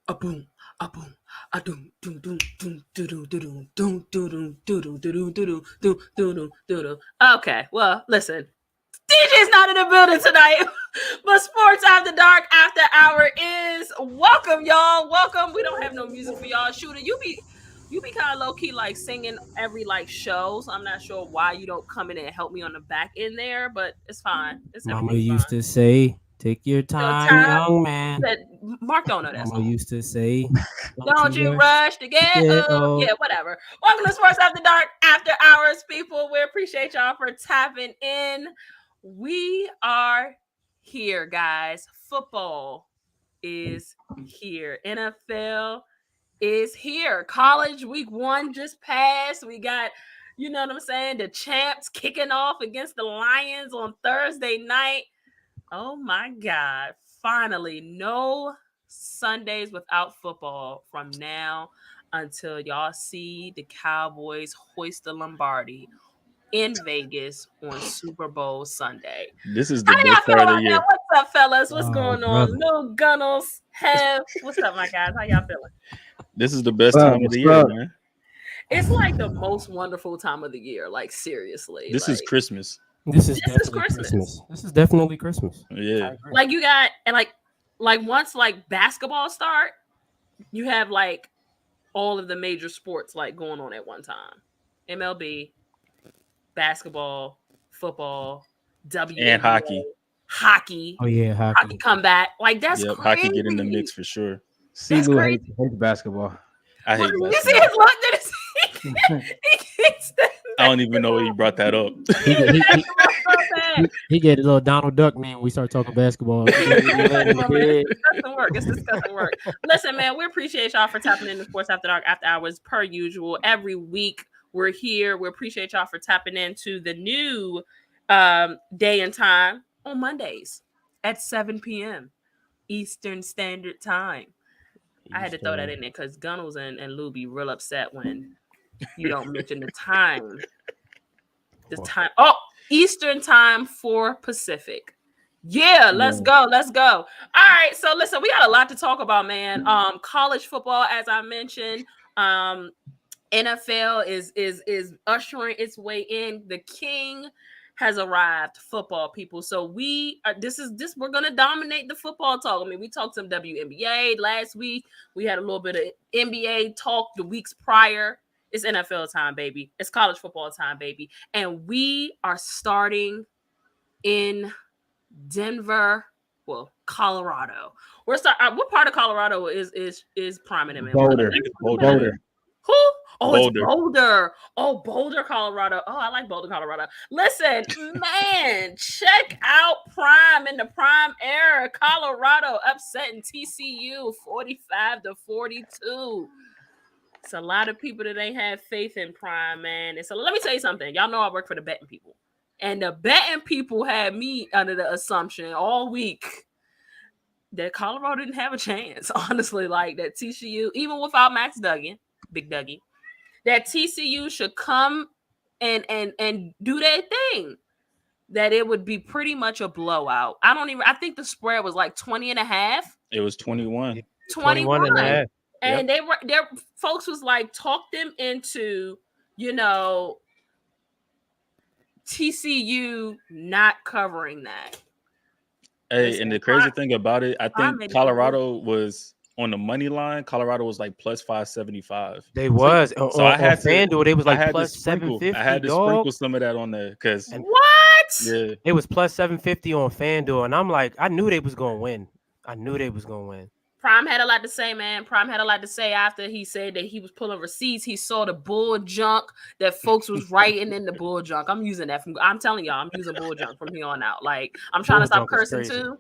A boom, a boom, a doom, doom, doom, doom, doo doo doo doo, doom, doo doo doo doo doo doo doo doo doo doo doo doo. Okay, well, listen, DJ's not in the building tonight, but Sports After Dark After Hour is welcome, y'all. Welcome. We don't have no music for y'all. Shooter, you be kind of low key like singing every like show, so I'm not sure why you don't come in and help me on the back end there, but it's fine. It's Mama everything's used fine. to say, "Take your So time, time young man." that Mark don't know that Mama song. used to say, "Don't Don't you you rush rush to to get get up. old." Yeah, whatever. Welcome to Sports After Dark After Hours, people. We appreciate y'all for tapping in. We are here, guys. Football is here. NFL is here. College week 1 just passed. We got, you know what I'm saying, the champs kicking off against the Lions on Thursday night. Oh my God. Finally, no Sundays without football from now until y'all see the Cowboys hoist the Lombardi in Vegas on Super Bowl Sunday. This is How the y'all best feel part of the about that? year. What's up, fellas? What's Oh, going on? brother. Lil Gunnels, Hev. What's up, my guys? How y'all feeling? This is the best time of the year, man. It's like the most wonderful time of the year. Like, seriously. This is Like, Christmas. This is this is definitely Christmas. Christmas. This is definitely Christmas. Yeah. I agree. Like, you got, and like once like basketball start, you have like all of the major sports like going on at one time. MLB, basketball, football, And WNBA, hockey. hockey, Oh yeah, hockey hockey. comeback. Like that's Yep. Hockey get in the crazy. mix for sure. That's Simu crazy. hates basketball. I Well, hate you see basketball. his look? Did he can't stand I don't even know why you brought that up. He, basketball. he, he, Basketball so bad. he get a little Donald Duck man when we start talking basketball. It's disgusting work. It's disgusting work. Listen, man, we appreciate y'all for tapping into Sports After Dark After Hours per usual. Every week we're here. We appreciate y'all for tapping into the new day and time on Mondays at 7 p.m. Eastern Standard Time. I had to throw that in there because Gunnels and Lou be real upset when you don't mention the time. The time. Oh, Eastern Time for Pacific. Yeah, let's go. Let's go. All right. So listen, we got a lot to talk about, man. College football, as I mentioned. NFL is ushering its way in. The king has arrived, football people. So we are we're gonna dominate the football talk. I mean, we talked some WNBA last week. We had a little bit of NBA talk the weeks prior. It's NFL time, baby. It's college football time, baby. And we are starting in Denver, well, Colorado. What part of Colorado is prominent in? Boulder. Boulder. Who? Oh, Boulder. it's Boulder. Oh, Boulder, Colorado. Oh, I like Boulder, Colorado. Listen, man, check out Prime in the Prime era. Colorado upsetting TCU 45-42. It's a lot of people that ain't have faith in Prime, man. And so let me tell you something. Y'all know I work for the betting people. And the betting people had me under the assumption all week that Colorado didn't have a chance. Honestly, like that TCU, even without Max Duggan, Big Dougie, that TCU should come and do their thing. That it would be pretty much a blowout. I think the spread was like 20 and a half. It was 21. 21 and a half. And their folks was like, talk them into, TCU not covering that. Hey, and the crazy thing about it, I think Colorado was on the money line. Colorado was like plus 575. They was. So I had FanDuel, they was like I had plus to sprinkle. 750. I had to sprinkle some of that on there because What? yeah, It was plus 750 on FanDuel, and I'm like, I knew they was gonna win. Prime had a lot to say, man. Prime had a lot to say after he said that he was pulling receipts. He saw the bull junk that folks was writing in the bull junk. I'm using that I'm telling y'all, I'm using bull junk from here on out. Like, I'm trying to stop cursing too.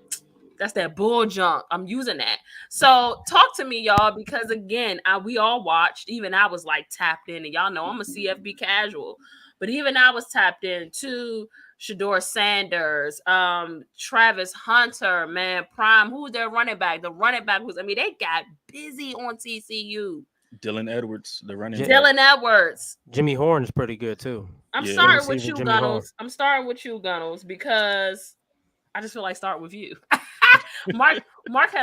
That's that bull junk. I'm using that. So talk to me, y'all, because again, we all watched. Even I was like tapped in, and y'all know I'm a CFB casual, but even I was tapped in too. Shador Sanders, Travis Hunter, man, Prime. Who's their running back? The running back was, they got busy on TCU. Dylan Edwards, the running back. Dylan Edwards. Jimmy Horn is pretty good too. I'm starting with you, Gunnels. I'm starting with you, Gunnels, because I just feel like starting with you. Mark, Mark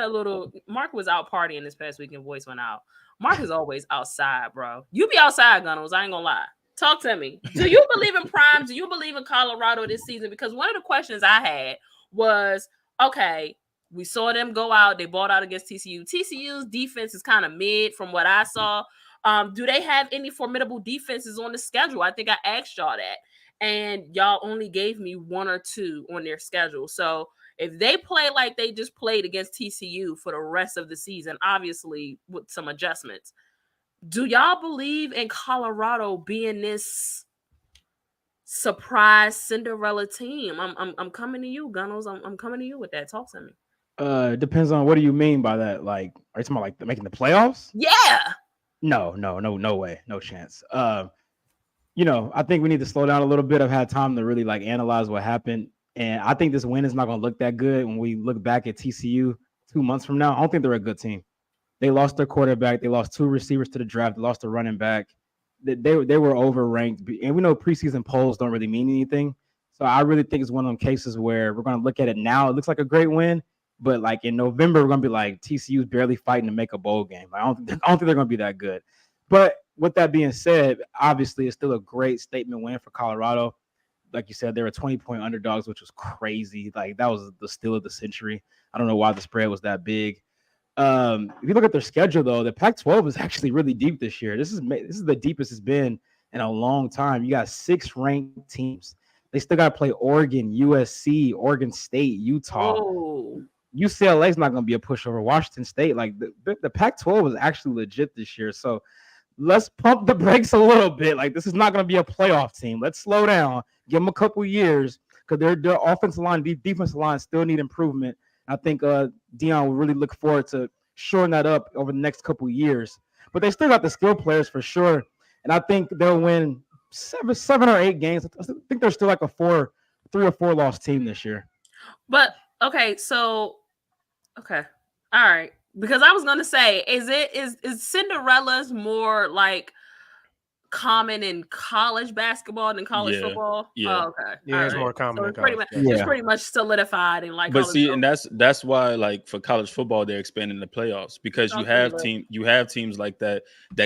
was out partying this past weekend. Voice went out. Mark is always outside, bro. You be outside, Gunnels. I ain't gonna lie. Talk to me. Do you believe in Prime? Do you believe in Colorado this season? Because one of the questions I had was, okay, we saw them go out. They bought out against TCU. TCU's defense is kind of mid from what I saw. Do they have any formidable defenses on the schedule? I think I asked y'all that. And y'all only gave me one or two on their schedule. So if they play like they just played against TCU for the rest of the season, obviously with some adjustments, do y'all believe in Colorado being this surprise Cinderella team? I'm coming to you, Gunnels. I'm coming to you with that. Talk to me. Depends on what do you mean by that? Like, are you talking about like making the playoffs? Yeah. No way, no chance. I think we need to slow down a little bit. I've had time to really like analyze what happened. And I think this win is not going to look that good when we look back at TCU 2 months from now. I don't think they're a good team. They lost their quarterback. They lost 2 receivers to the draft. They lost a running back. They were overranked. And we know preseason polls don't really mean anything. So I really think it's one of them cases where we're going to look at it now. It looks like a great win. But like in November, we're going to be like, TCU's barely fighting to make a bowl game. I don't think they're going to be that good. But with that being said, obviously it's still a great statement win for Colorado. Like you said, they were 20-point underdogs, which was crazy. Like that was the steal of the century. I don't know why the spread was that big. If you look at their schedule, though, the Pac-12 is actually really deep this year. This is the deepest it's been in a long time. You got 6 ranked teams. They still got to play Oregon, USC, Oregon State, Utah. Oh. UCLA is not going to be a pushover. Washington State, like the Pac-12 is actually legit this year. So let's pump the brakes a little bit. Like this is not going to be a playoff team. Let's slow down. Give them a couple years because their offensive line, defensive line still need improvement. I think Dion will really look forward to shoring that up over the next couple of years. But they still got the skill players for sure. And I think they'll win 7 or 8 games. I think they're still like a 3 or 4 loss team this year. But okay, so okay. All right. Because I was gonna say, is Cinderella's more like common in college basketball than college football? Yeah. Oh, okay. Yeah, it's more common in college. It's pretty much solidified in like. But see, and that's why like for college football they're expanding the playoffs because you have teams like that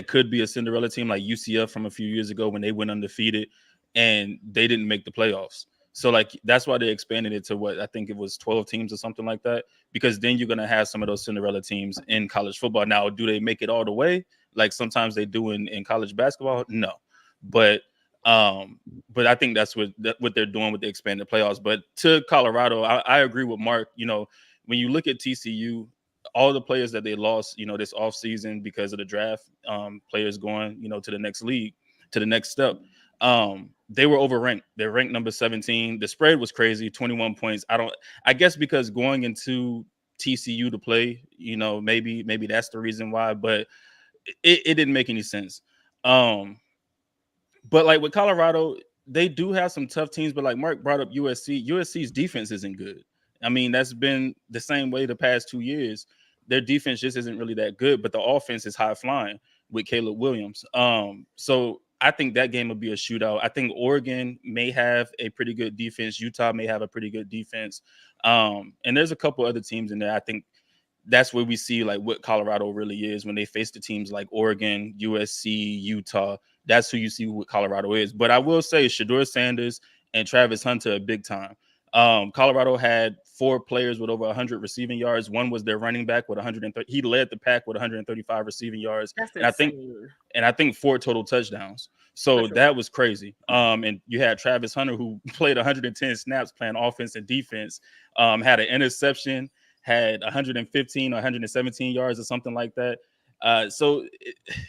could be a Cinderella team like UCF from a few years ago when they went undefeated and they didn't make the playoffs. So like that's why they expanded it to what I think it was 12 teams or something like that, because then you're gonna have some of those Cinderella teams in college football. Now, do they make it all the way? Like sometimes they do in college basketball? No. But I think that's what they're doing with the expanded playoffs. But to Colorado, I agree with Mark. When you look at TCU, all the players that they lost, this offseason because of the draft, players going, to the next league, to the next step. They were overranked. They're ranked number 17. The spread was crazy, 21 points. I guess because going into TCU to play, maybe that's the reason why, but it didn't make any sense. But like with Colorado, they do have some tough teams, but like Mark brought up USC. USC's defense isn't good. I mean, that's been the same way the past 2 years. Their defense just isn't really that good, but the offense is high flying with Caleb Williams. So I think that game will be a shootout. I think Oregon may have a pretty good defense. Utah may have a pretty good defense. And there's a couple other teams in there. I think that's where we see like what Colorado really is when they face the teams like Oregon, USC, Utah. That's who you see what Colorado is. But I will say Shedeur Sanders and Travis Hunter are big time. Colorado had 4 players with over 100 receiving yards. One was their running back with 130. He led the pack with 135 receiving yards. That's insane. I think 4 total touchdowns. So that was crazy. And you had Travis Hunter who played 110 snaps playing offense and defense, had an interception, had 115 or 117 yards or something like that. So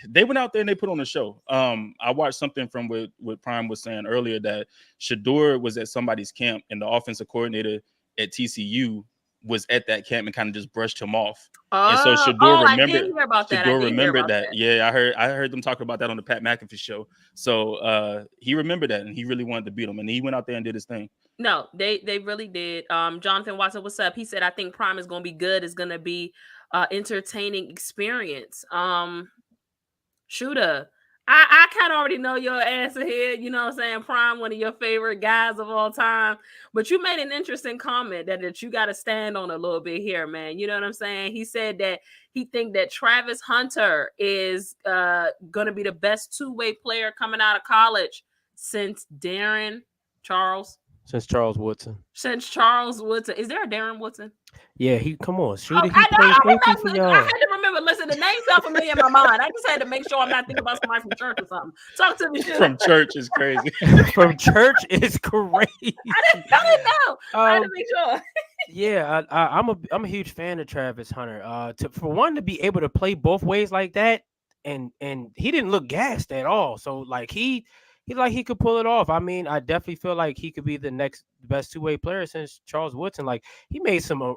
they went out there and they put on a show. I watched something from what Prime was saying earlier that Shedeur was at somebody's camp and the offensive coordinator at TCU was at that camp and kind of just brushed him off. And so Shedeur remembered that. Yeah, I heard them talking about that on the Pat McAfee show. So he remembered that and he really wanted to beat him and he went out there and did his thing. No, they really did. Jonathan Watson, what's up? He said, I think Prime is going to be good. It's going to be entertaining experience. Shooter, I kind of already know your answer here. You know what I'm saying? Prime, one of your favorite guys of all time. But you made an interesting comment that you got to stand on a little bit here, man. You know what I'm saying? He said that he think that Travis Hunter is going to be the best two-way player coming out of college since Charles Woodson. Since Charles Woodson. Is there a Darren Woodson? Yeah, come on, shoot it. I He plays safety for y'all. I had to remember. Listen, the name felt familiar in my mind. I just had to make sure I'm not thinking about somebody from church or something. Talk to me. From church is crazy. From church is crazy. I didn't know. I had to make sure. Yeah, I'm a huge fan of Travis Hunter. For one to be able to play both ways like that, and he didn't look gassed at all. So like he could pull it off. I mean, I definitely feel like he could be the next best two-way player since Charles Woodson. Like he made some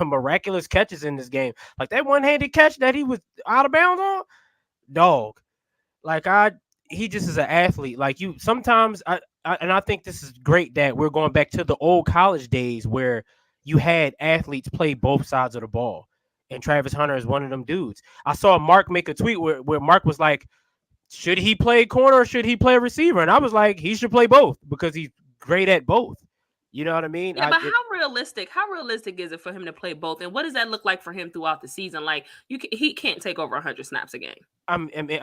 miraculous catches in this game. Like that one-handed catch that he was out of bounds on, dog. Like he just is an athlete. Like you sometimes I think this is great that we're going back to the old college days where you had athletes play both sides of the ball. And Travis Hunter is one of them dudes. I saw Mark make a tweet where Mark was like, should he play corner or should he play receiver? And I was like, he should play both because he's great at both. You know what I mean? Yeah, but how realistic is it for him to play both? And what does that look like for him throughout the season? Like he can't take over 100 snaps a game. I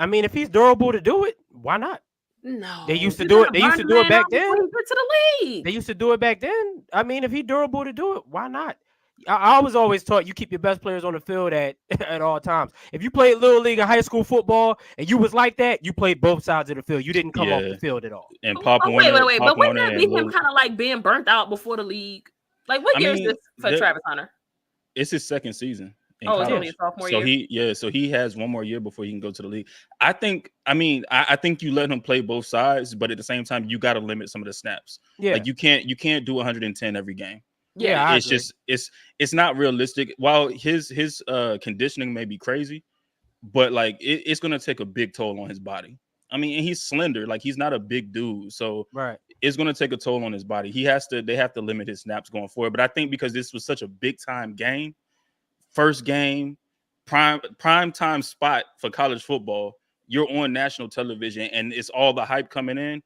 mean, if he's durable to do it, why not? No, they used to do it. They used to do it back then. To the league. They used to do it back then. I mean, if he's durable to do it, why not? I was always taught you keep your best players on the field at all times. If you played little league and high school football and you was like that, you played both sides of the field. You didn't come off the field at all. And Papa wait. But wouldn't that be him kind of like being burnt out before the league? Like what year is this for Travis Hunter? It's his second season. It's only a sophomore year. So he has one more year before he can go to the league. I think you let him play both sides, but at the same time, you got to limit some of the snaps. Yeah, like you can't do 110 every game. Yeah, it's just it's not realistic. While his conditioning may be crazy, but like it's gonna take a big toll on his body. I mean, and he's slender, like he's not a big dude, so it's gonna take a toll on his body. They have to limit his snaps going forward. But I think because this was such a big time game, first game, prime time spot for college football, you're on national television, and it's all the hype coming in.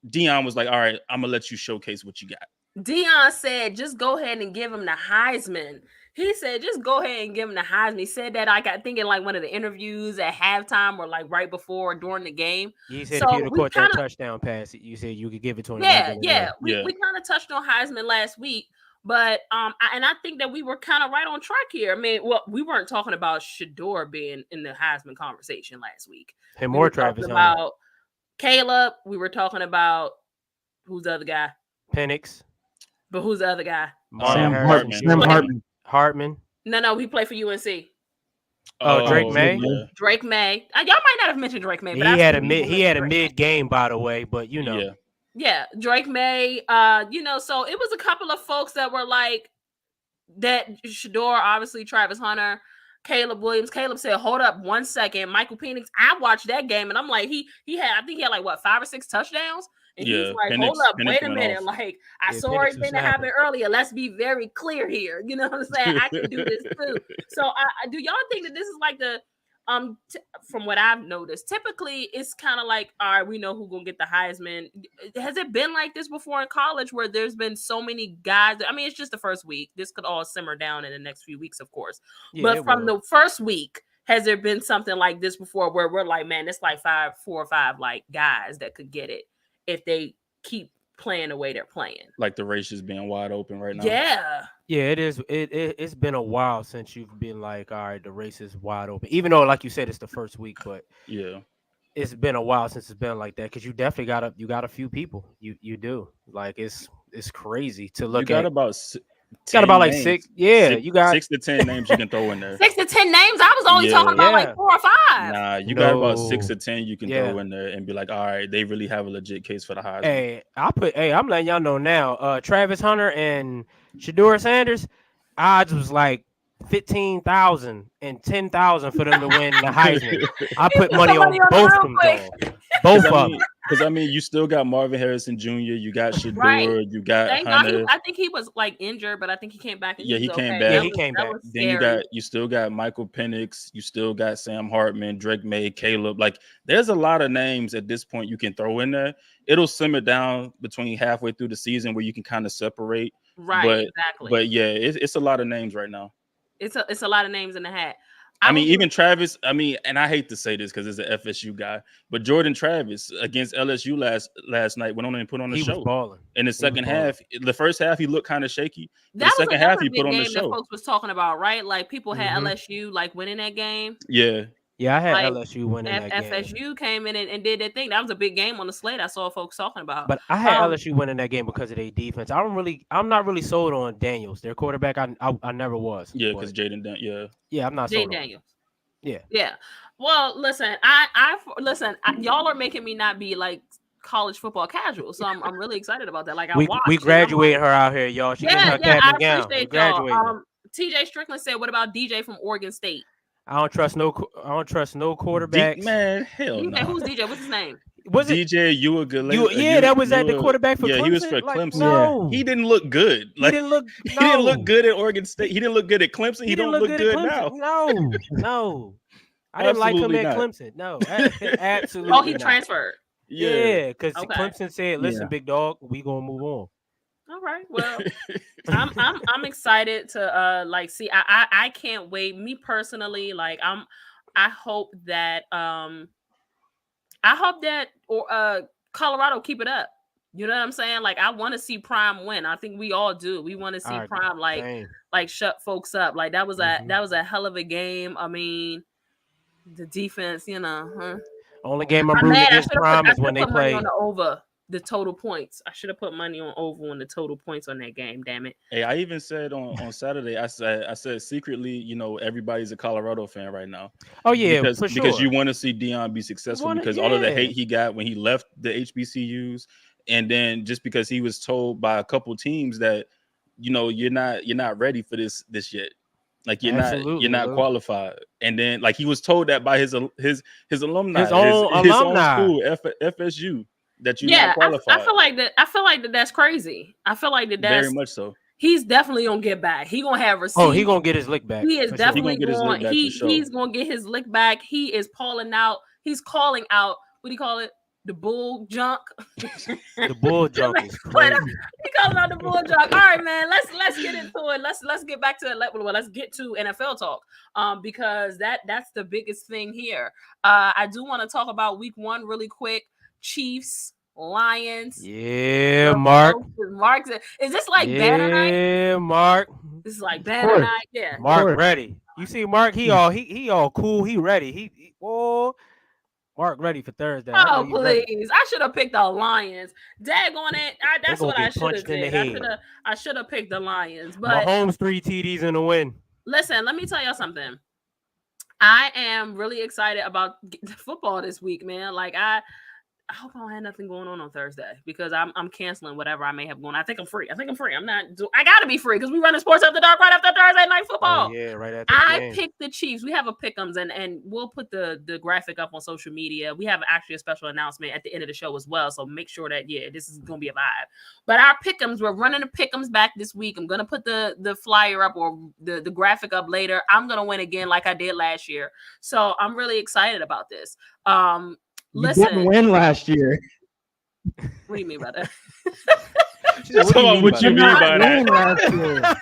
Deion was like, "All right, I'm gonna let you showcase what you got." Deion said, just go ahead and give him the Heisman. He said, just go ahead and give him the Heisman. He said that I think in like one of the interviews at halftime or like right before or during the game. He said if you'd have caught that touchdown pass, you said you could give it to him. Yeah. We kind of touched on Heisman last week, but I think that we were kind of right on track here. I mean, well, we weren't talking about Shedeur being in the Heisman conversation last week. Him or Travis Hunter. About Caleb. We were talking about who's the other guy? Penix. But who's the other guy? Sam Hartman. No, he played for UNC. Oh, Drake May. Yeah. Drake May. Y'all might not have mentioned Drake May. But he had a mid game, by the way. But you know, yeah, Drake May. So it was a couple of folks that were like that. Shedeur, obviously, Travis Hunter, Caleb Williams. Caleb said, "Hold up, 1 second." Michael Penix. I watched that game, and I'm like, he had like what 5 or 6 touchdowns. And he's like, hold up, wait a minute. Off. Like, I saw everything that happened earlier. Let's be very clear here. You know what I'm saying? I can do this too. So do y'all think that this is like the from what I've noticed, typically it's kind of like, all right, we know who's gonna get the Heisman. Has it been like this before in college where there's been so many guys? I mean, it's just the first week. This could all simmer down in the next few weeks, of course. But from the first week, has there been something like this before where we're like, man, it's like 4 or 5 like guys that could get it if they keep playing the way they're playing? Like the race is being wide open right now. Yeah, it is. It's been a while since you've been like, all right, the race is wide open. Even though, like you said, it's the first week, but it's been a while since it's been like that because you definitely got a few people. You do like it's crazy to look at. Got about like names. 6. Yeah, you got 6 to 10 names you can throw in there. 6 to 10 names. I was only talking about like 4 or 5. Nah, you got about 6 to 10 you can throw in there and be like, all right, they really have a legit case for the Heisman. I'm letting y'all know now. Travis Hunter and Shedeur Sanders, odds was like 15,000 and 10,000 for them to win the Heisman. I put money on both of them. Both of them. Because I mean, you still got Marvin Harrison Jr., you got Shador, Right. you got Thank God. Hunter. I think he was like injured, but I think he came back and Yeah, he he was came okay. back. Yeah, he came That back. was Then scary. you still got Michael Penix, you still got Sam Hartman, Drake May, Caleb. Like, there's a lot of names at this point you can throw in there. It'll simmer down between halfway through the season where you can kind of separate. Right, But exactly. yeah, it's a lot of names right now. It's a lot of names in the hat. I mean, even Travis, I mean, and I hate to say this because it's an FSU guy, but Jordan Travis against LSU last night went on and put on a He was show. balling. In the second half, the first half, he looked kind of shaky. But that the was second half, he big put on the game that show. folks was talking about, right? Like people had LSU like winning that game. Yeah. Yeah, I had Like, LSU winning that game. FSU came in and did their thing. That was a big game on the slate. I saw folks talking about. But I had LSU winning that game because of their defense. I'm not really sold on Daniels, their quarterback. I never was. Yeah, because Jaden, yeah, I'm not sold Jaden Daniels. Yeah. Well, listen, listen. Y'all are making me not be like college football casual, so I'm really excited about that. Like we graduated her out here, y'all. She getting her cap and gown. We graduated. TJ Strickland said, "What about DJ from Oregon State?" I don't trust no quarterbacks. Man, hell no. Who's DJ? What's his name? Was it DJ Uiagalelei? Yeah, that was at the quarterback for Clemson. Yeah, he was for Clemson. No, he didn't look good. Like, he didn't look. He didn't look good at Oregon State. He didn't look good at Clemson. He don't look good now. No. I didn't like him at Clemson. No, absolutely. Oh, he transferred. Yeah, because Clemson said, "Listen, big dog, we gonna move on." All right. Well, I'm excited to like see. I can't wait. Me personally, like I hope that Colorado keep it up. You know what I'm saying? Like I want to see Prime win. I think we all do. We want to see Prime like shut folks up. Like that was a hell of a game. I mean, the defense, you know. Only game I'm rooting against Prime is when they play on the over. The total points. I should have put money on over on the total points on that game. Damn it! Hey, I even said on Saturday. I said secretly, you know, everybody's a Colorado fan right now. Oh yeah, because you want to see Deion be successful because all of the hate he got when he left the HBCUs, and then just because he was told by a couple teams that, you know, you're not ready for this yet. Like you're not qualified, and then like he was told that by his alumni, his own school, FSU. That you not qualified. I feel like that's crazy. I feel like that's very much so. He's definitely gonna get back. He gonna have receipts. Oh, he gonna get his lick back. He is definitely going. He's gonna get his lick back. He is calling out. He's calling out. What do you call it? The bull junk. The bull junk is crazy. He calling out the bull junk. All right, man. Let's get into it. Let's get back to it. Let's get to NFL talk. Because that's the biggest thing here. I do want to talk about week 1 really quick. Chiefs, Lions. Yeah, Mark. Is this like banner night? Yeah, Mark. This is like banner night. Yeah. Mark ready. You see, Mark, he all cool. He ready. Mark ready for Thursday. Oh, please. I should have picked the Lions. Daggone it. That's what I should have did. I should have picked the Lions. But Mahomes 3 TDs in the win. Listen, let me tell y'all something. I am really excited about football this week, man. Like I hope I don't have nothing going on Thursday because I'm canceling whatever I may have going. I think I'm free. I gotta be free because we run the Sports After Dark right after Thursday Night Football. Oh, yeah, right after. I picked the Chiefs. We have a pick'ems and we'll put the graphic up on social media. We have actually a special announcement at the end of the show as well. So make sure that this is gonna be a vibe. But our pick'ems, we're running the pick'ems back this week. I'm gonna put the flyer up or the graphic up later. I'm gonna win again like I did last year. So I'm really excited about this. Listen, you didn't win last year. What do you mean by that? What you mean by that?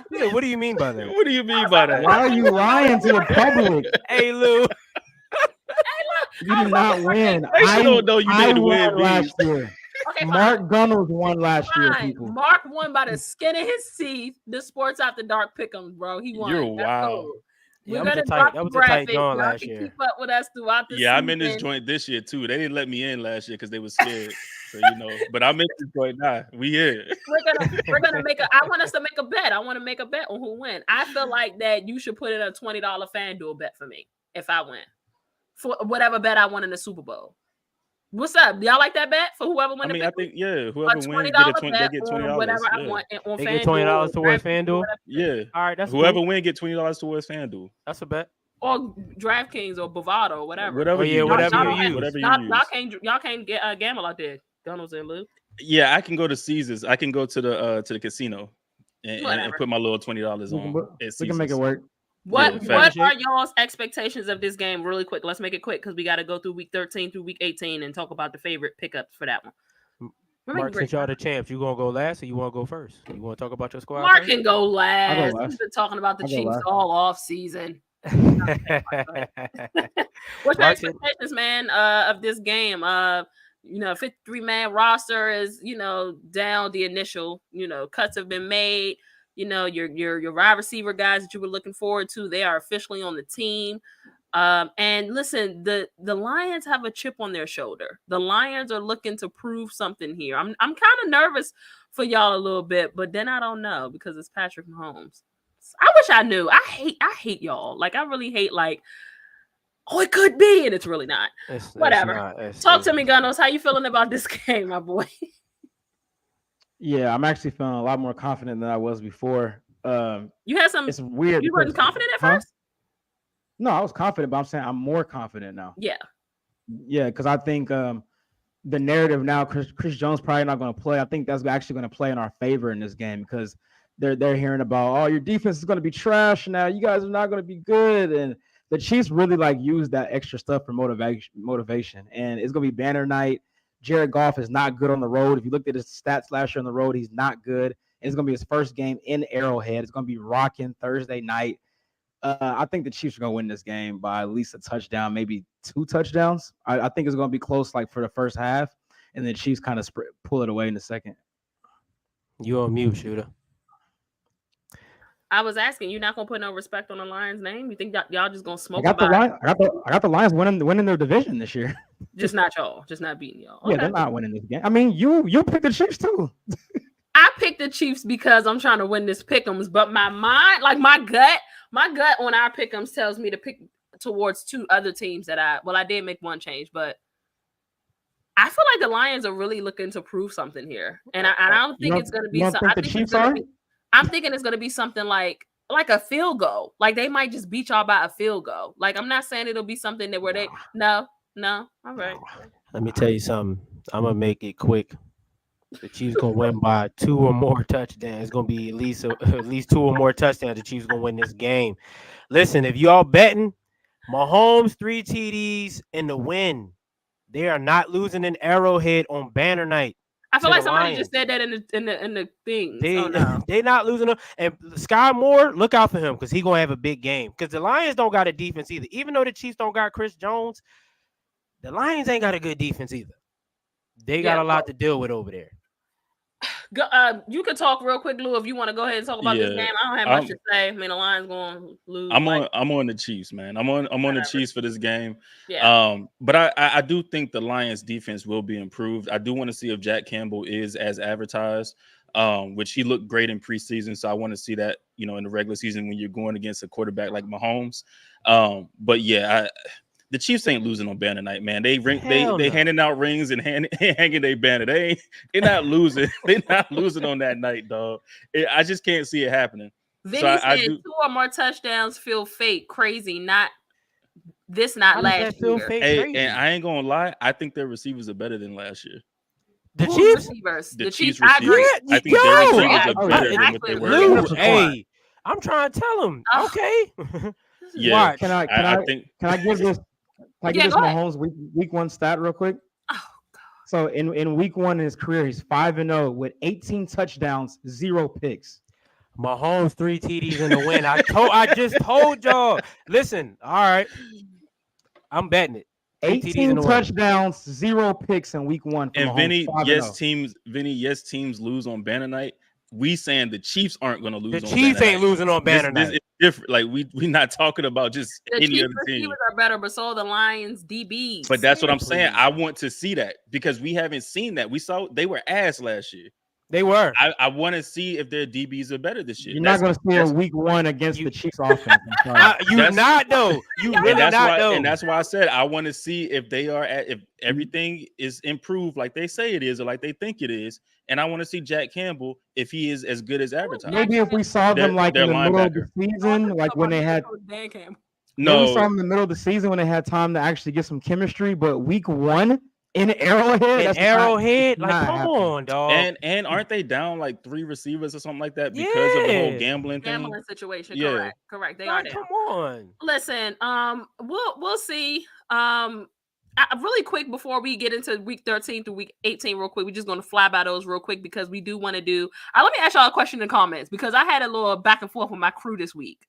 Yeah, what do you mean by that? What do you mean by that? Why are you lying to the public? Hey, Lou. You did not win. I don't know you didn't win last year. Okay, Mark Gunnels won last year, people. Mark won by the skin of his teeth. The Sports After Dark pick'em, bro. He won. You're wild. We're gonna drop the graphic. Y'all last can year. keep up with us throughout the season. I'm in this joint this year too. They didn't let me in last year because they were scared. So but I'm in this joint now. We here. We're gonna make I want us to make a bet. I want to make a bet on who win. I feel like that you should put in a $20 FanDuel bet for me if I win. For whatever bet I won in the Super Bowl. What's up? Y'all like that bet for whoever wins? I think whoever wins they get $20. Whatever I want on they FanDuel. get $20 towards FanDuel. Yeah. All right, that's whoever cool. wins get $20 towards FanDuel. That's a bet. or DraftKings or Bovado or whatever. Whatever you use, whatever you man. use. Whatever you Y'all use. y'all can't get gamble out there, Gunnels and Lou. Yeah, I can go to Caesars. I can go to the casino and Whatever. put my little $20 on at We can make it Caesars. work. What Yeah, what facts. are y'all's expectations of this game? Really quick, let's make it quick because we got to go through week 13 through week 18 and talk about the favorite pickups for that one. We're making Mark, great since y'all time. the champs, you gonna go last or you want to go first? You want to talk about your squad Mark first? can go last. last. He's been talking about the I'll go Chiefs last. all off season. What's your Mark said- expectations, man, of this game? 53-man roster is, down the initial, cuts have been made. Your wide receiver guys that you were looking forward to, they are officially on the team. And listen, the Lions have a chip on their shoulder. The Lions are looking to prove something here. I'm kind of nervous for y'all a little bit, but then I don't know because it's Patrick Mahomes. I wish I knew. I hate y'all. Like I really hate it could be, and it's really not. Whatever. Talk to me, Gunos. How you feeling about this game, my boy? Yeah, I'm actually feeling a lot more confident than I was before. You had some. It's weird. You weren't confident at first. No, I was confident, but I'm saying I'm more confident now. Yeah. Yeah, because I think the narrative now, Chris Jones probably not going to play. I think that's actually going to play in our favor in this game because they're hearing about, oh, your defense is going to be trash now. You guys are not going to be good, and the Chiefs really use that extra stuff for motivation. And it's going to be banner night. Jared Goff is not good on the road. If you looked at his stats last year on the road, he's not good. And it's going to be his first game in Arrowhead. It's going to be rocking Thursday night. I think the Chiefs are going to win this game by at least a touchdown, maybe 2 touchdowns. I think it's going to be close for the first half, and the Chiefs kind of pull it away in the second. You on mute, Shooter. I was asking, you're not gonna put no respect on the Lions' name? You think y'all just gonna smoke? I got the Lions winning their division this year. Just not y'all, just not beating y'all. Okay. Yeah, they're not winning this game. I mean, you picked the Chiefs too. I picked the Chiefs because I'm trying to win this pick'ems, but my mind, my gut on our pick'ems tells me to pick towards 2 other teams that I did make one change, but I feel like the Lions are really looking to prove something here, and I don't think it's going to be. I'm thinking it's going to be something like a field goal. Like they might just beat y'all by a field goal. Like I'm not saying it'll be something that where they no. All right. Let me tell you something. I'm gonna make it quick. The Chiefs gonna win by 2 or more touchdowns. It's gonna be at least 2 or more touchdowns. The Chiefs gonna win this game. Listen, if y'all betting, Mahomes 3 TDs in the win. They are not losing an Arrowhead on banner night. I feel like somebody just said that in the thing. They not losing them. And Sky Moore, look out for him because he's gonna have a big game. Because the Lions don't got a defense either. Even though the Chiefs don't got Chris Jones, the Lions ain't got a good defense either. They got a lot to deal with over there. You can talk real quick, Lou, if you want to go ahead and talk about this game. I don't have much to say. I mean, the Lions going to lose. I'm on the Chiefs, man. I'm on the Chiefs for this game. Yeah. But I do think the Lions defense will be improved. I do want to see if Jack Campbell is as advertised, which he looked great in preseason. So I want to see that, in the regular season when you're going against a quarterback like Mahomes. But yeah, the Chiefs ain't losing on banner night, man. They handing out rings and hanging their banner. They're not losing. They're not losing on that night, dog. I just can't see it happening. Vinny said 2 or more touchdowns feel fake, crazy. Not last year. Hey, and I ain't gonna lie. I think their receivers are better than last year. The Chiefs receivers. The Chiefs. I agree. I think their receivers are better than what they were. Lou, hey, I'm trying to tell him. Okay. Yeah. Can I give this? Can I give this Mahomes week 1 stat real quick? Oh God. So in week 1 in his career, he's 5-0 with 18 touchdowns, 0 picks. Mahomes 3 TDs in the win. I just told y'all. Listen, all right. I'm betting it. 18 touchdowns, 0 picks in week 1. And Vinny, yes, teams lose on banner night. We saying the Chiefs aren't going to lose. The Chiefs ain't losing on banner night. This is different. Like we not talking about just any Chiefs other team. Receivers are better, but so are the Lions DBs. But that's what I'm saying. I want to see that because we haven't seen that. We saw they were ass last year. They were. I want to see if their DBs are better this year. You're not going to see a week 1 against the Chiefs offense. You're not though. You really not though. And that's why I said I want to see if they are if everything is improved like they say it is or like they think it is. And I want to see Jack Campbell if he is as good as advertised. Maybe if we saw them in the middle of the season, like when they had. Maybe we saw No, him in the middle of the season when they had time to actually get some chemistry. But week 1 in Arrowhead, And Arrowhead, like, not come happening. on, dog. and aren't they down like 3 receivers or something like that because of the whole Yeah. gambling thing? Gambling situation. Yeah. Correct. They are Like, down. come on. Listen, we'll see. Really quick before we get into week 13 through week 18, real quick, we're just gonna fly by those real quick because we do want to do. Let me ask y'all a question in the comments because I had a little back and forth with my crew this week.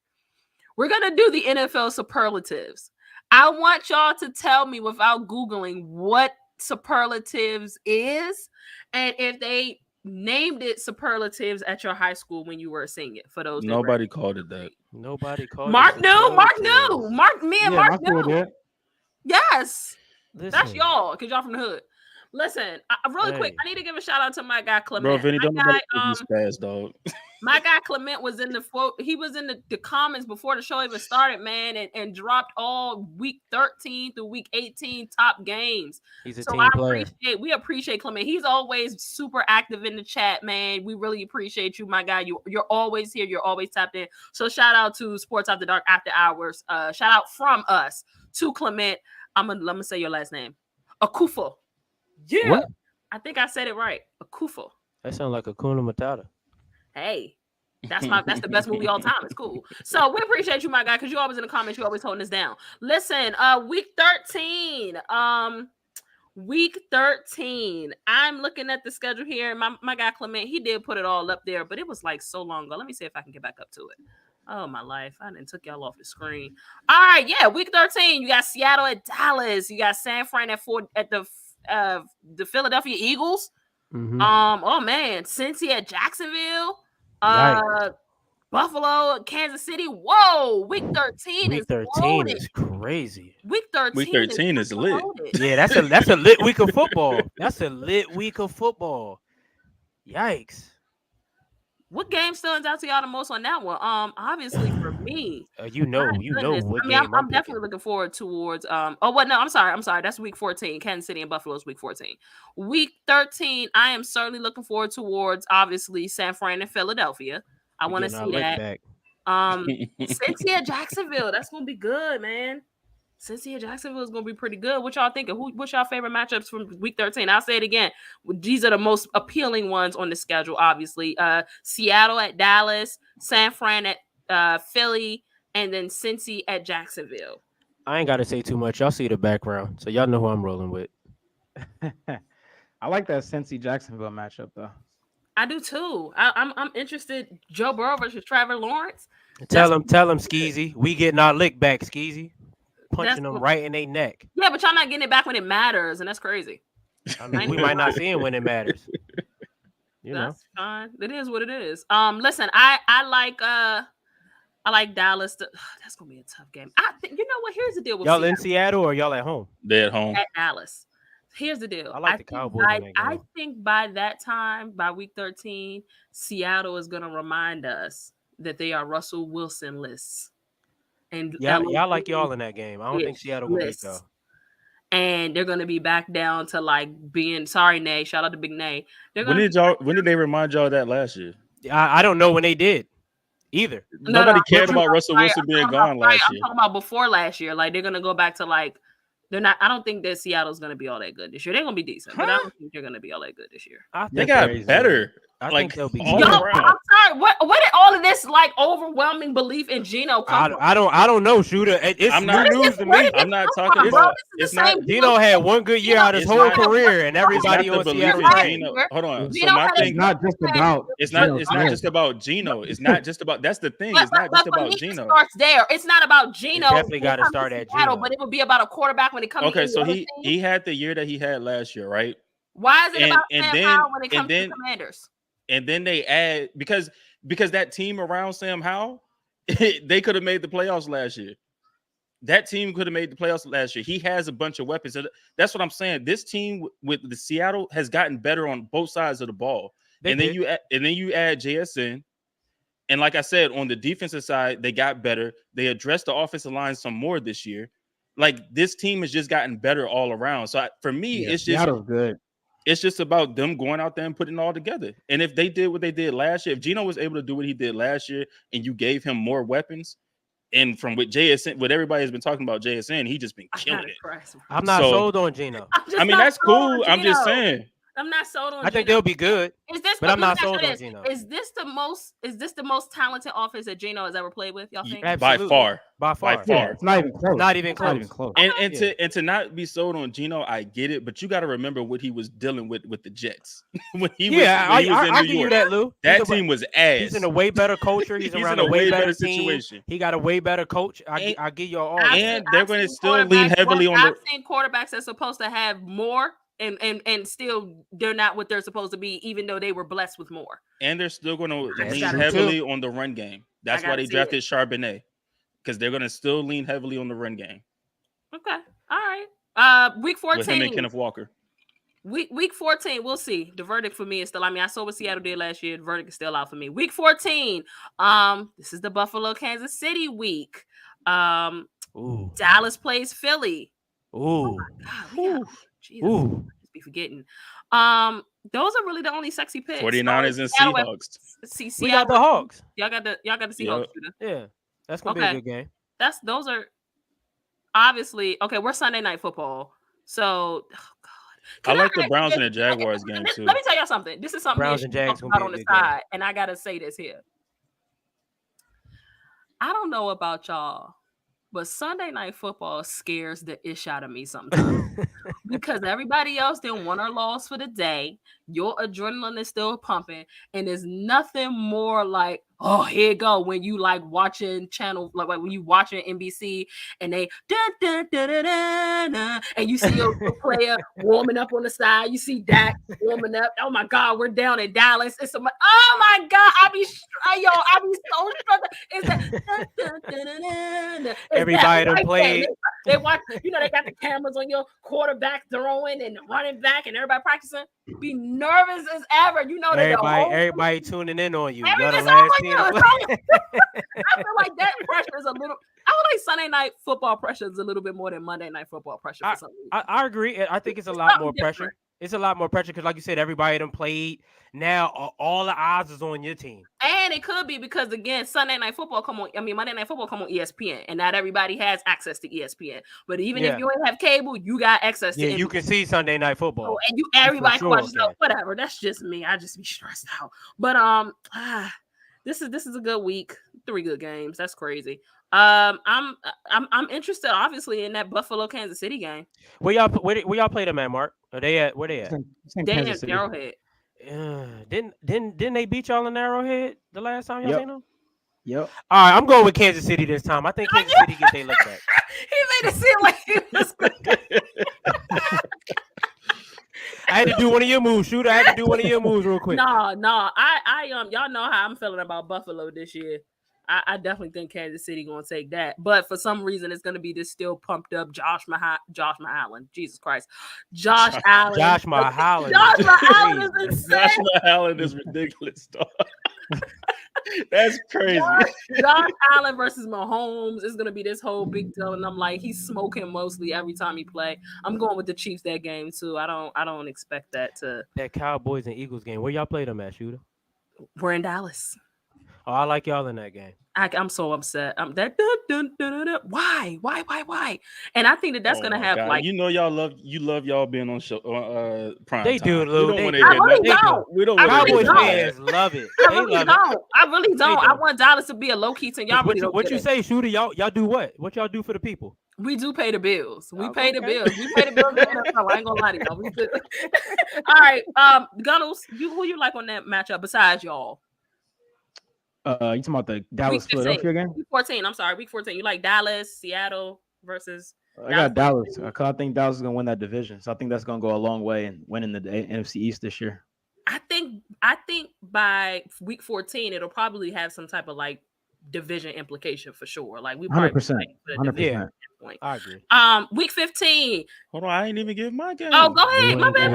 We're gonna do the NFL superlatives. I want y'all to tell me without Googling what superlatives is and if they named it superlatives at your high school when you were seeing it. For those Nobody called it that. Nobody called Mark it knew. Mark superlatives. knew. Me and Yeah, my Mark school knew. did. Yes. That's Listen, y'all, because y'all from the hood. Listen, really quick, Hey. I need to give a shout out to my guy Clement. Bro, Vinny, don't my nobody guy, take this fast, dog. my guy Clement was in he was in the comments before the show even started, man, and dropped all week 13 through week 18 top games. He's a So team player. we appreciate Clement. He's always super active in the chat, man. We really appreciate you, my guy. You're always here. You're always tapped in. So shout out to Sports After Dark After Hours. Shout out from us to Clement. I'm gonna say your last name. Akufo. Yeah. What? I think I said it right. Akufo. That sounds like Hakuna Matata. Hey, that's the best movie all time. It's cool. So we appreciate you, my guy, because you always in the comments, you always holding us down. Listen, week 13. Week 13. I'm looking at the schedule here. My guy Clement, he did put it all up there, but it was like so long ago. Let me see if I can get back up to it. Oh, my life. I didn't took y'all off the screen. All right, yeah, week 13. You got Seattle at Dallas. You got San Fran at the Philadelphia Eagles. Mhm. Oh man, Cincy at Jacksonville. Yikes. Buffalo, Kansas City. Whoa, week 13 Week is 13 loaded. is crazy. Week 13, Week 13 is lit. loaded. Yeah, that's a lit week of football. That's a lit week of football. Yikes. What game stands out to y'all the most on that one? Obviously for me. You know Goodness. what I mean, game I'm definitely looking forward towards no, I'm sorry. That's week 14. Kansas City and Buffalo's week 14. Week 13, I am certainly looking forward towards obviously San Fran and Philadelphia. I want to see that. Back. Cincy at Jacksonville. That's gonna be good, man. Cincy at Jacksonville is gonna be pretty good. What y'all thinking? What's y'all favorite matchups from week 13? I'll say it again. These are the most appealing ones on the schedule, obviously. Seattle at Dallas, San Fran at Philly, and then Cincy at Jacksonville. I ain't gotta say too much. Y'all see the background, so y'all know who I'm rolling with. I like that Cincy Jacksonville matchup though. I do too. I'm interested. Joe Burrow versus Trevor Lawrence. Tell him, Skeezy. We getting our lick back, Skeezy. Punching them right in their neck. Yeah, but y'all not getting it back when it matters, and that's crazy. I mean, we might not see him when it matters. That's fine. It is what it is. Listen, I like Dallas. That's gonna be a tough game. I think you know what? Here's the deal with y'all in Seattle or y'all at home? They're at home. At Dallas. Here's the deal. I like the Cowboys. I think by that time, by week 13, Seattle is gonna remind us that they are Russell Wilson lists. And y'all like y'all in that game. I don't think Seattle will beat though. And they're gonna be back down to like being sorry, Nay. Shout out to Big Nay. When did they remind y'all of that last year? I don't know when they did either. Nobody cared about Russell Wilson being gone last year. I'm talking about before last year. Like they're gonna go back to like they're not. I don't think that Seattle's gonna be all that good this year. They're gonna be decent, but I don't think they're gonna be all that good this year. They got better. I think they'll be. I'm sorry. What did all of this like overwhelming belief in Geno come from? I don't know, Shooter. It's new news to me. I'm not talking about. It's not. Geno had one good year out of his whole career, and everybody on Seattle. Hold on. Geno so my thing, not just about. It's not just about Geno. It's not just about. That's the thing. It's not just about Geno. Starts there. It's not about Geno. Definitely got to start at Geno. But it would be about a quarterback when it comes. Okay, so he had the year that he had last year, right? Why is it about Sam Howell when it comes to the Commanders? And then they add because that team around Sam Howell, they could have made the playoffs last year. That team could have made the playoffs last year. He has a bunch of weapons. That's what I'm saying. This team with the Seattle has gotten better on both sides of the ball. Then you add JSN. And like I said, on the defensive side, they got better. They addressed the offensive line some more this year. Like this team has just gotten better all around. So for me, it's just Seattle's good. It's just about them going out there and putting it all together. And if they did what they did last year, if Geno was able to do what he did last year and you gave him more weapons, And from what JSN, what everybody has been talking about JSN, he just been killing it. I'm not sold on Geno. I mean, that's cool. I'm just saying. I'm not sold on. I think they'll be good. Is this? But I'm not sold on Geno. Is this the most talented offense that Geno has ever played with? Y'all think? Absolutely. By far. Yeah, it's not even close. Not even close. And to not be sold on Geno, I get it, but you got to remember what he was dealing with the Jets when he was in New York. That, Lou. That team was ass. He's in a way better culture. He's around in a way better situation. Team. He got a way better coach. I give you all. And they're going to still lean heavily on. I've seen quarterbacks that's supposed to have more. And still they're not what they're supposed to be, even though they were blessed with more. And they're still going to lean heavily on the run game. That's why they drafted Charbonnet, because they're going to still lean heavily on the run game. Okay, all right. Week 14 with him and Kenneth Walker. Week 14, we'll see. The verdict for me is still. I mean, I saw what Seattle did last year. The verdict is still out for me. Week 14. This is the Buffalo Kansas City week. Dallas plays Philly. Ooh. Oh my God, Jesus, I just be forgetting. Those are really the only sexy picks. 49ers and Seahawks. We got the Hawks. Y'all got the Seahawks. Yeah, that's gonna be a good game. Those are obviously okay. We're Sunday Night Football, so I like the Browns and the Jaguars game too. Let me tell y'all something. This is something Browns and Jags about on the side, and I gotta say this here. I don't know about y'all, but Sunday Night Football scares the ish out of me sometimes because everybody else didn't won or lost for the day. Your adrenaline is still pumping, and there's nothing more like, oh, here you go, when you like watching channel, like when you watching NBC and they and you see your player warming up on the side, you see Dak warming up. Oh my God, we're down in Dallas. It's oh my God, I be so struck. It's that everybody that played. They watch, they got the cameras on your quarterback throwing and running back and everybody practicing. Be nervous as ever. Everybody tuning in on you. You're the last team. I feel like that pressure is a little. I feel like Sunday Night Football pressure is a little bit more than Monday Night Football pressure for some reason. I agree. I think it's a lot more pressure. It's a lot more pressure because, like you said, everybody done played. Now all the odds is on your team. And it could be because, again, Monday Night Football come on ESPN, and not everybody has access to ESPN. But even if you ain't have cable, you got access to it. You can see Sunday Night Football. And everybody can watch it. Whatever. That's just me. I just be stressed out. But this is a good week. 3 good games. That's crazy. I'm interested, obviously, in that Buffalo Kansas City game. Where y'all play them at, Mark? Where they at? They in Arrowhead. Didn't they beat y'all in Arrowhead the last time y'all seen them? Yep. All right, I'm going with Kansas City this time. I think Kansas City get their look back. He made it seem like he was I had to do one of your moves, Shooter. I had to do one of your moves real quick. No. I y'all know how I'm feeling about Buffalo this year. I definitely think Kansas City gonna take that, but for some reason it's gonna be this still pumped up Josh Mahalan. Jesus Christ, Josh Allen. Josh Mahalan. Josh Mahalan is insane. Josh Mahalan is ridiculous, dog. That's crazy. Josh Allen versus Mahomes is gonna be this whole big deal, and I'm like, he's smoking mostly every time he play. I'm going with the Chiefs that game too. I don't expect that Cowboys and Eagles game. Where y'all play them at, Shooter? We're in Dallas. Oh, I like y'all in that game. I'm so upset. Why? And I think that's gonna have God. Y'all love y'all being on show prime. They time. do, Lou. We don't. Cowboys fans love it. I really don't. I want Dallas to be a low key team. Y'all really don't. What you say, Shooter? Y'all do what? What y'all do for the people? We do pay the bills. We pay the bills. We pay the bills. I ain't gonna lie to y'all. We do. All right, Gunnels, who you like on that matchup besides y'all? You talking about the Dallas Philadelphia game? Week 14. I'm sorry, week 14. You like Dallas, Seattle versus? I got Dallas. I think Dallas is gonna win that division, so I think that's gonna go a long way in winning the NFC East this year. I think by week 14 it'll probably have some type of like division implication for sure. Like we 100%. 100%. I agree. Week 15. Hold on, I ain't even give my game. Oh, go ahead. My bad.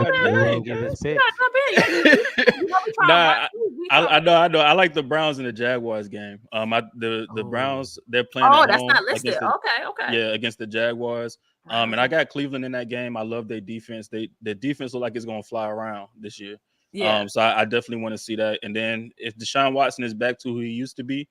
I know. I like the Browns and the Jaguars game. The Browns, they're playing. Oh, that's not listed. Okay. Yeah, against the Jaguars. And I got Cleveland in that game. I love their defense. Their defense look like it's gonna fly around this year. Yeah. So I definitely want to see that. And then if Deshaun Watson is back to who he used to be,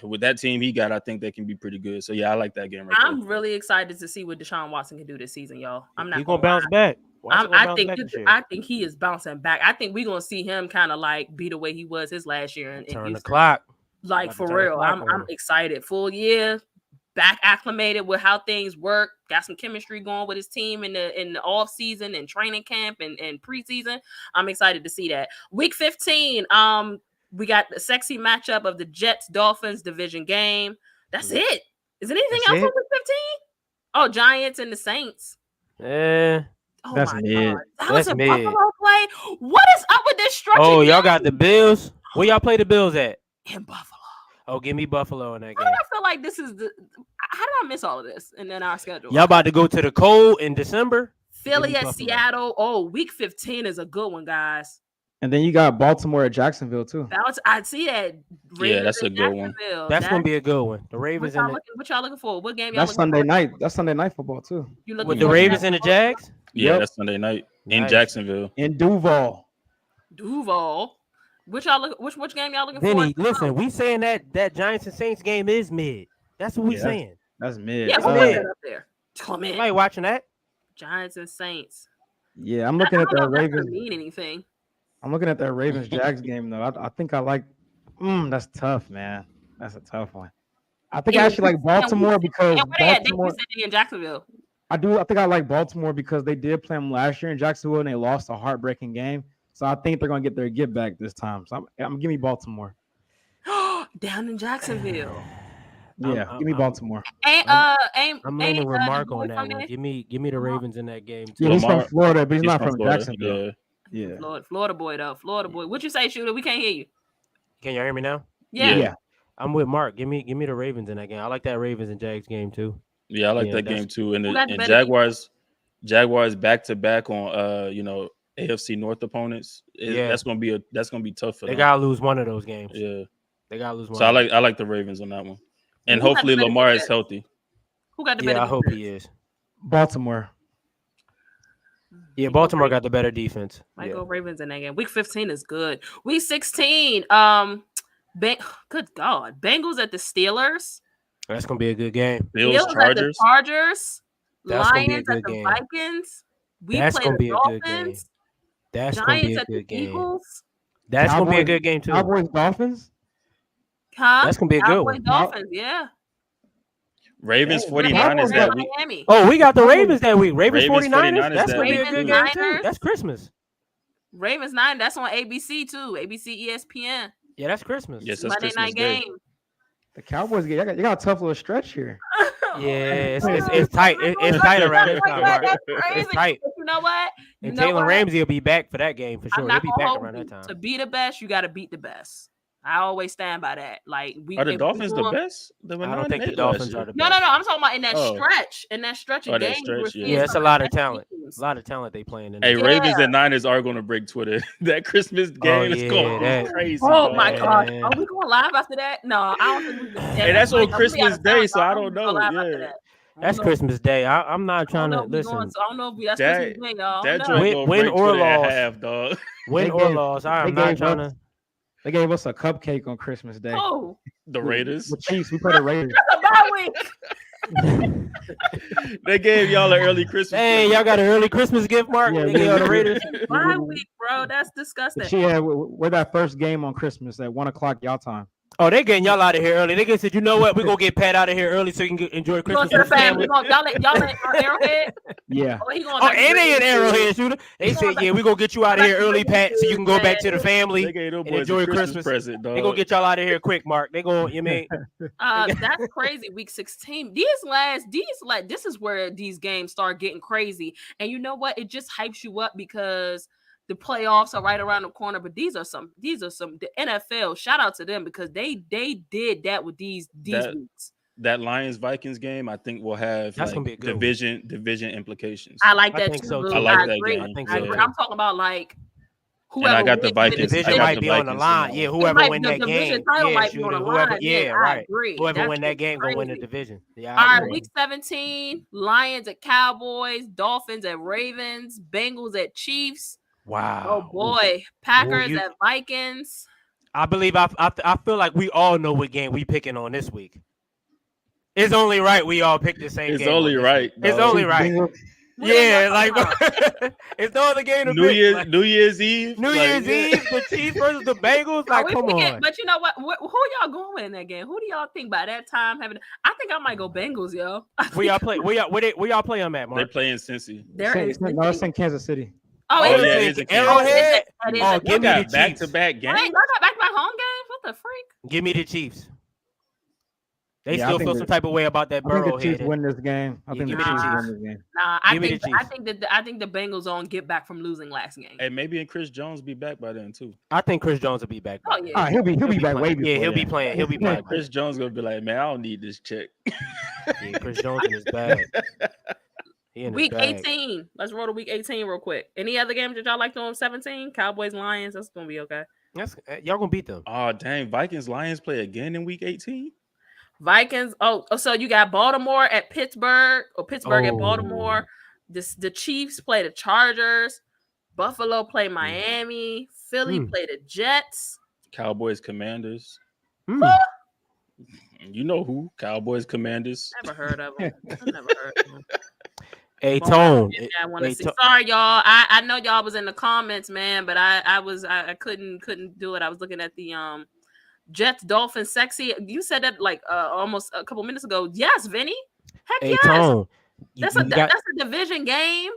with that team he got, I think they can be pretty good. So yeah, I like that game right I'm really excited to see what Deshaun Watson can do this season, y'all. I'm not He's gonna bounce back. I think he is bouncing back. I think we're gonna see him kind of like be the way he was his last year in turn the Houston. clock. Like for real, I'm excited. Full year, back acclimated with how things work. Got some chemistry going with his team in the off season and training camp and preseason. I'm excited to see that. Week 15, we got the sexy matchup of the Jets Dolphins division game. That's it. Is there anything else on week 15? Oh, Giants and the Saints. Yeah. Oh that's my mid. God. That was a Buffalo play. What is up with this structure? Oh, y'all got the Bills. Where y'all play the Bills at? In Buffalo. Oh, give me Buffalo in that game. How do I feel like this is the? How did I miss all of this? And then our schedule. Y'all about to go to the cold in December? Philly at Seattle. Oh, week 15 is a good one, guys. And then you got Baltimore at Jacksonville too. I see that. Yeah, that's a good one. That's gonna be a good one. The Ravens what y'all looking for? What game y'all That's looking Sunday for? night. That's Sunday night football too. You looking with the Ravens and the Jags? Yeah, that's Sunday night in Jacksonville. In Duval. Which game y'all looking Vinny, for? listen, we saying that Giants and Saints game is mid. That's what we saying. That's mid. Yeah, mid. up there. Come in. I like watching that. Giants and Saints. Yeah, I'm looking at that Ravens. Mean anything? I'm looking at that Ravens Jags game though. I think I like. That's tough, man. That's a tough one. I think I actually like Baltimore because Baltimore in Jacksonville. I think I like Baltimore because they did play them last year in Jacksonville and they lost a heartbreaking game. So I think they're gonna get their get back this time. So I'm give me Baltimore. Down in Jacksonville. Yeah, give me Baltimore. I'm leaning Remark on that one. Give me the Ravens in that game too. Yeah, he's from Florida, but he's not from Jacksonville. Yeah. Florida boy though. Florida boy. What you say, Shooter? We can't hear you. Can y'all hear me now? Yeah. I'm with Mark. Give me the Ravens in that game. I like that Ravens and Jags game too. Yeah, I like that game too. And Jaguars back to back on AFC North opponents. That's gonna be tough for them. They gotta lose one of those games. Yeah. They gotta lose one. So I like the Ravens on that one. And hopefully Lamar is healthy. Who got the better defense? I hope he is. Baltimore. Yeah, Baltimore got the better defense. Might go Ravens in that game. Week 15 is good. Week 16, good God. Bengals at the Steelers. That's gonna be a good game. Bills Chargers. Lions at the Vikings. That's gonna be a good game. That's gonna be a good game. That's gonna be a good game too. Cowboys Dolphins. That's gonna be a good one. Dolphins, yeah. Ravens 49ers that week. Oh, we got the Ravens that week. Ravens 49ers. That's gonna be a good game too. That's Christmas. Ravens 9. That's on ABC too. ABC, ESPN. Yeah, that's Christmas. Yes, that's Monday Christmas night Day. game. The Cowboys you got a tough little stretch here. Yeah, it's tight. It's tight around this time. Right? It's tight. You know what? And Taylor Ramsey will be back for that game for sure. He'll be back around that time. To be the best, you got to beat the best. I always stand by that. Like, are the Dolphins the best? I don't think the Dolphins are the best. No. I'm talking about in that stretch. In that stretch of games. Yeah, it's a lot of talent. A lot of talent they playing in. Hey, Ravens and Niners are going to break Twitter. That Christmas game is going to be crazy. Oh my God! Are we going live after that? No, I don't think we can. Hey, that's on Christmas Day, so I don't know. Yeah. That's Christmas Day. I'm not trying to listen. I don't know if that's Christmas Day, y'all. That joint win or loss, half, dog. Win or loss. I'm not trying to. They gave us a cupcake on Christmas Day. Oh, the Raiders. The Chiefs. We played the Raiders. That's a bye week. They gave y'all an early Christmas. Hey, y'all got an early Christmas gift, Mark? Yeah, they gave y'all the Raiders. Bye week, bro. That's disgusting. Yeah, we're that first game on Christmas at 1:00 y'all time. Oh, they getting y'all out of here early. They said, you know what? We're going to get Pat out of here early so you can enjoy Christmas with the family. Y'all in Arrowhead? Yeah. And they in Arrowhead, Shooter. They said, yeah, we're going to get you out of here early, Pat, so you can go back to the family and enjoy Christmas. Present, dog. They're going to get y'all out of here quick, Mark. They going, you mean? That's crazy. Week 16. This is where these games start getting crazy. And you know what? It just hypes you up because the playoffs are right around the corner, but these are some the NFL. Shout out to them because they did that with these weeks. That Lions Vikings game, I think, will have gonna be a good division implications. I like that. I think so too. I like that agree. game. I think so so. I'm talking about like whoever. And I got the Vikings. Division might be on the line. Yeah, whoever win that game. Yeah, Shooter. Whoever. Yeah, right. Whoever win that game gonna win the division. Yeah. All right, week 17, Lions at Cowboys, Dolphins at Ravens, Bengals at Chiefs. Wow. Oh boy, Packers at Vikings. I believe I feel like we all know what game we picking on this week. It's only right we all pick the same It's game. only right. It's dog. only right. What game Yeah, y'all like talking it's no other game to New pick. Year's Like, New Year's Eve. New like, Year's yeah. Eve, the Chiefs versus the Bengals. Like, we come picking- on. But you know what? Who y'all going in that game? Who do y'all think by that time having? I think I might go Bengals, yo. Where y'all play? Where y'all play them at, They Mark? play in Cincy. No, it's in Kansas City. Oh, Oh, is yeah, it? it is in Arrowhead. That is Oh, a- give You me the got Chiefs. back-to-back Dang, games. y'all got back home games. What the freak? Give me the Chiefs. They Yeah, I still think feel that- some type of way about that I think the Burrow Chiefs head. win this game. I Yeah, think the give me the Chiefs Chiefs. win this game. Nah, Give me the Chiefs. I think the Bengals on get back from losing last game. Hey, maybe and Chris Jones be back by then too. I think Chris Jones will be back. Oh, by yeah. then. He'll be back playing. way before. Yeah, he'll be then. playing. He'll be playing. Chris Jones gonna be like, man, I don't need this check. Yeah, Chris Jones in his bag. He in his Week bag. 18. Let's roll to week 18 real quick. Any other games that y'all like to on 17? Cowboys, Lions. That's gonna be okay. Y'all gonna beat them. Oh dang, Vikings Lions play again in week 18. Vikings. Oh, so you got Baltimore at Pittsburgh or Pittsburgh at Oh. Baltimore. The Chiefs play the Chargers. Buffalo play Miami. Philly play the Jets. Cowboys Commanders. Hmm. You know who? Cowboys Commanders. Never heard of them. I've never heard of them. Hey, Tone. I want to Hey, see. Tone. Sorry, y'all. I know y'all was in the comments, man, but I couldn't do it. I was looking at the Jets Dolphins sexy. You said that like almost a couple minutes ago. Yes, Vinny. Heck Hey, yes. Tone. That's a division game.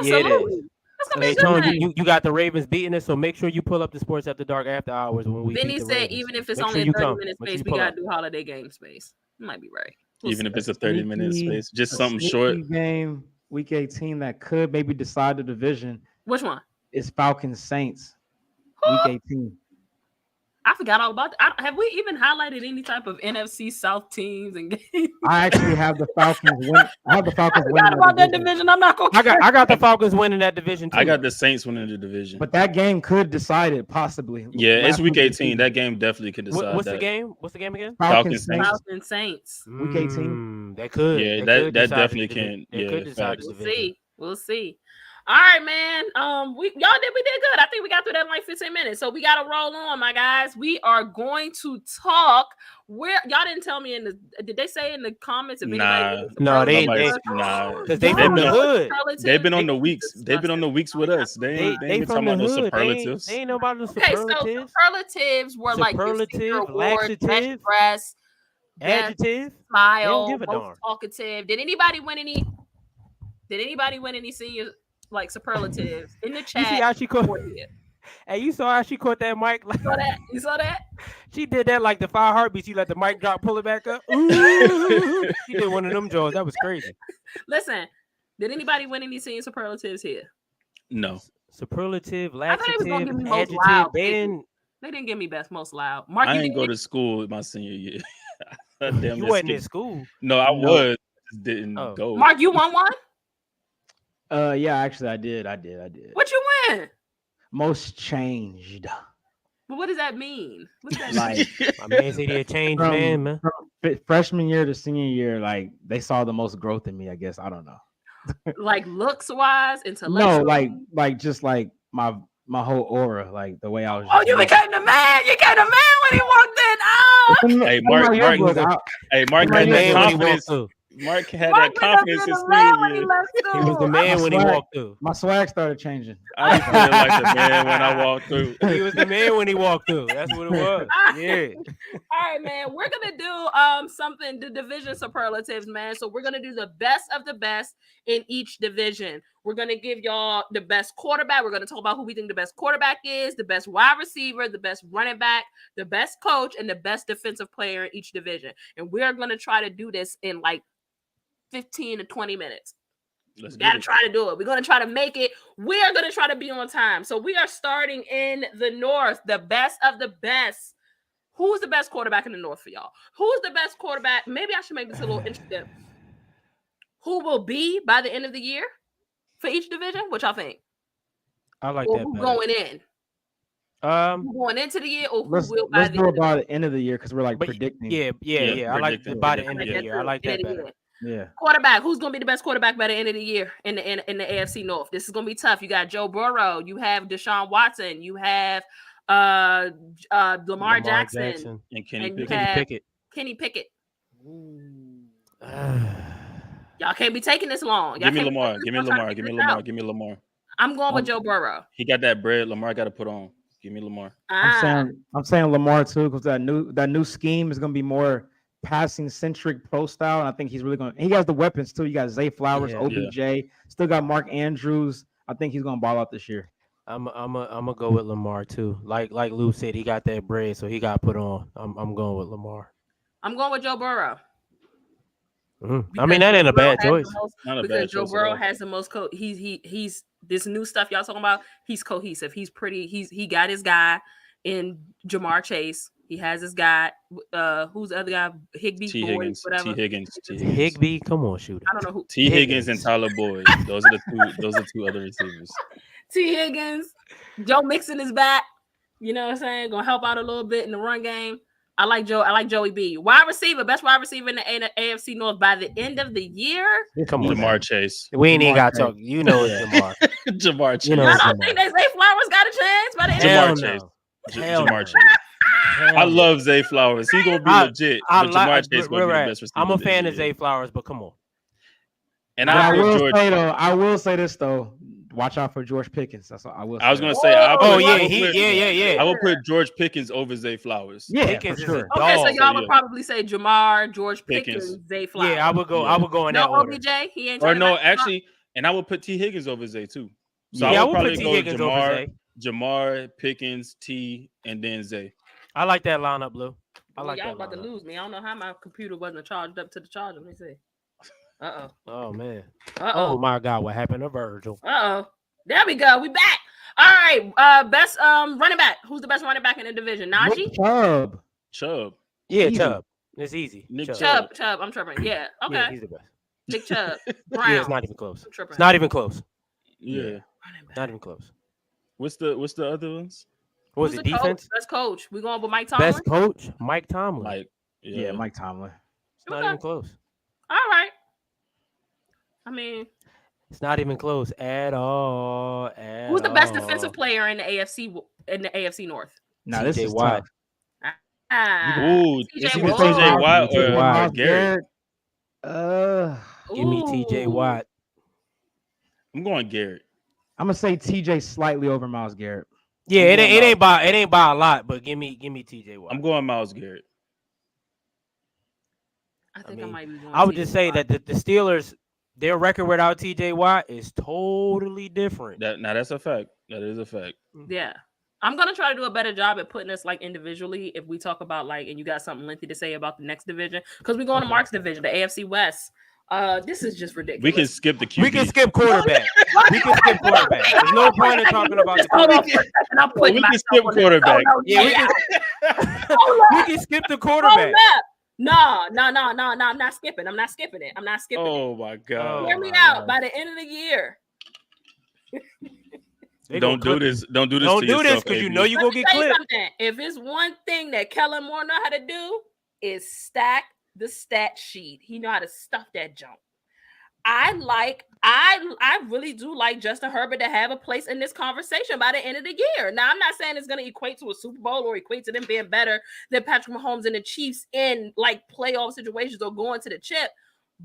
Absolutely. That's gonna Hey, be a good Tone, game. you got the Ravens beating us, so make sure you pull up the Sports After Dark after hours when we Vinny beat the said Ravens. even if it's Make only sure a you 30-minute Make sure space, you we pull gotta up. do holiday game space. You might be right. We'll Even see. if it's a 30-minute Sneaky- space, just a something sneaky short. game, week 18 that could maybe decide the division Which one? is Falcons Saints, week 18. I forgot all about that. Have we even highlighted any type of NFC South teams and games? I actually have the Falcons win. I have the Falcons I winning forgot about that division. I'm not gonna. I got the Falcons winning that division too. I got the Saints winning the division. But that game could decide it possibly. Yeah, it's Last week of the 18. season. That game definitely could decide. What's that. the game? What's the game again? Falcons Saints. Saints. Falcons Saints. Week 18? That could. Yeah, They that could decide definitely the division. can. They Yeah, could decide facts. the We'll division. see. We'll see. All right, man. We did good. I think we got through that in like 15 minutes. So we gotta roll on, my guys. We are going to talk. Where y'all didn't tell me did they say in the comments if anybody No, they Nobody's- ain't. nah. Because they They've from the been- hood. They've been on the weeks. They've been on the weeks with us. They ain't They been from talking the about no hood. superlatives. They ain't know about the Okay, so superlatives. superlatives were like your Superlative, senior award, best laxative, dress, best Adjective. smile, give a most darn. talkative. Did anybody win any senior like superlatives in the You chat? see how she caught? before you? Hey, you saw how she caught that mic? Like, You saw that? she did that like the 5 heartbeats. You let the mic drop, pull it back up. Ooh. She did one of them jaws. That was crazy. Listen, did anybody win any senior superlatives here? No. Superlative, I thought they was gonna laxative, give me most adjective. loud. They didn't. They didn't give me best most loud. Mark, I you didn't didn't go to school my senior year. I damn You near wasn't in skipped. school. No, I No. was. Just didn't Oh. go. Mark, you won one? Yeah, actually, I did. What you win? Most changed. But what does that mean? What does that Like mean? My man said he a changed From- man, man. freshman year to senior year, like they saw the most growth in me. I guess I don't know. Like looks wise, intellectual. No, like just like my whole aura, like the way I was. Oh, you became the man. You became the man when he walked in. Oh, Hey, Mark had My that man when he walked confidence. through. Mark had Mark that ended up confidence being in the man senior when he year. left He was the school. man when he swag. walked through. My swag started changing. I be feeling like the man when I walk through. He was the man when he walked through. That's what it was. Yeah. All right, man. We're gonna do something, the division superlatives, man. So we're gonna do the best of the best in each division. We're gonna give y'all the best quarterback. We're gonna talk about who we think the best quarterback is, the best wide receiver, the best running back, the best coach, and the best defensive player in each division. And we're gonna try to do this in like 15 to 20 minutes. Let's We get gotta it. try to do it. We're gonna try to make it. We are gonna try to be on time. So we are starting in the North, the best of the best. Who's the best quarterback in the North for y'all? Who's the best quarterback? Maybe I should make this a little interesting. Who will be by the end of the year for each division? What y'all think? I like Or that who better. going in? Um, Who going into the year or who Let's will by let's the do end it by the end of the year because we're like but predicting. yeah. I like predicting, by the end of predicting, the year. I like that End of the better. year. Yeah. Quarterback, who's gonna be the best quarterback by the end of the year in the AFC North? This is gonna be tough. You got Joe Burrow, you have Deshaun Watson, you have Lamar Jackson, and Kenny and you Pickett. have Pickett. Kenny Pickett. Y'all can't be taking this long. Y'all Give me can't be Lamar. taking Give me this long trying Lamar. to Give figure me this Lamar. out. Give me Lamar. I'm going with Joe Burrow. He got that bread. Lamar got to put on. Give me Lamar. I'm saying Lamar too, because that new scheme is going to be more passing centric pro style. And I think he's really going. He has the weapons too. You got Zay Flowers, OBJ, still got Mark Andrews. I think he's going to ball out this year. I'm gonna go with Lamar too. Like Lou said, he got that bread, so he got put on. I'm going with Lamar. I'm going with Joe Burrow. I mean, that ain't a bad choice. Because Joe Burrow has the most he's this new stuff y'all talking about. He's cohesive. He's pretty. He got his guy in Jamar Chase. He has his guy. Who's the other guy? Higbee, T. Boyd, Higgins. whatever. T. Higgins. Higbee, come on, shooter. I don't know who. T. Higgins and Tyler Boyd. Those are the two. Those are two other receivers. T. Higgins. Joe Mixon is back. You know what I'm saying? Gonna help out a little bit in the run game. I like Joey B. Wide receiver, best wide receiver in the AFC North by the end of the year. Come on, Jamar Chase. We ain't even got to talk. You know it's Jamar. Jamar Chase. You know I it's don't Jamar. think that Zay Flowers got a chance by the end. Hell Jamar no. Chase. Hell Jamar no. Chase. I love Zay Flowers. He gonna be legit. But Jamar Chase gonna be the best receiver. I'm a fan of Zay Flowers, but come on. And I will say this though. Watch out for George Pickens. That's all I will say. I was gonna say. Yeah. I will put George Pickens over Zay Flowers. Yeah, Pickens for sure. Okay, so y'all would probably say Jamar, George Pickens, Zay Flowers. Yeah, I would go in that order. OBJ. He ain't. Or no, actually, and I would put T. Higgins over Zay too. So I I would would probably put T. go Higgins over Zay. Jamar, Pickens, T, and then Zay. I like that lineup, Blue. I like y'all that about lineup. to lose me. I don't know how my computer wasn't charged up to the charger. Let me see. Oh man. Oh my God, what happened to Virgil? There we go. We back. All right. Best running back. Who's the best running back in the division? Najee? Chubb. Yeah, Easy. Chubb. It's easy. Nick Chubb. I'm tripping. Yeah. Okay. Yeah, he's the best. Nick Chubb. Brown. Yeah, it's not even close. It's not even close. Yeah. Not even close. What's the other ones? What was it? Defense? Best coach. We going with Mike Tomlin? Best coach? Mike Tomlin. Mike Tomlin. It's not even close. All right. I mean, it's not even close at all. Who's the best defensive player in the AFC North? Now this is Watt. tough. Ooh, TJ Watt or Garrett? Give me TJ Watt. I'm going Garrett. I'm gonna say TJ slightly over Myles Garrett. Yeah, it ain't by a lot, but give me TJ Watt. I'm going Myles Garrett. I think I might be going. I would just say that the Steelers, their record without TJ Watt is totally different. That's a fact. That is a fact. Yeah. I'm gonna try to do a better job at putting us like individually if we talk about and you got something lengthy to say about the next division because we're going to Mark's division, the AFC West. This is just ridiculous. We can skip the QB. We can skip quarterback. We can skip quarterback. There's no point in talking about the quarterback. We can skip quarterback. Yeah, we can skip the quarterback. No, I'm not skipping. I'm not skipping it. Oh my God. Hear me out. By the end of the year. Don't do this. Don't do this. Don't do this because you know you're gonna get clipped. If it's one thing that Kellen Moore know how to do is stack the stat sheet. He know how to stuff that junk. I really do like Justin Herbert to have a place in this conversation by the end of the year. Now, I'm not saying it's going to equate to a Super Bowl or equate to them being better than Patrick Mahomes and the Chiefs in like playoff situations or going to the chip.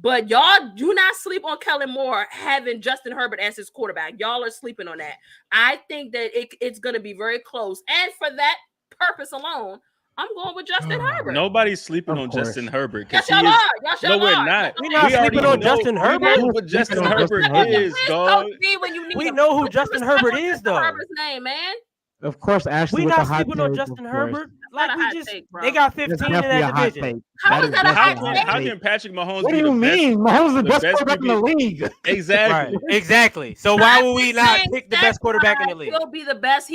But y'all do not sleep on Kellen Moore having Justin Herbert as his quarterback. Y'all are sleeping on that. I think that it's going to be very close. And for that purpose alone, I'm going with Justin Herbert. Nobody's sleeping on Justin Herbert. Yes, y'all are. No, we're not. We're not sleeping on Justin Herbert. We know what Justin Herbert is, dog. We know who Justin Herbert is, though. Herbert's name, man. Of course, Ashley. We're not sleeping on Justin Herbert. Like we just, they got 15 in that division. How is that a hot take? How can Patrick Mahomes? What do you mean? Mahomes is the best quarterback in the league. Exactly. Right. Exactly. So why would we not pick the best quarterback in the league? He'll be the best.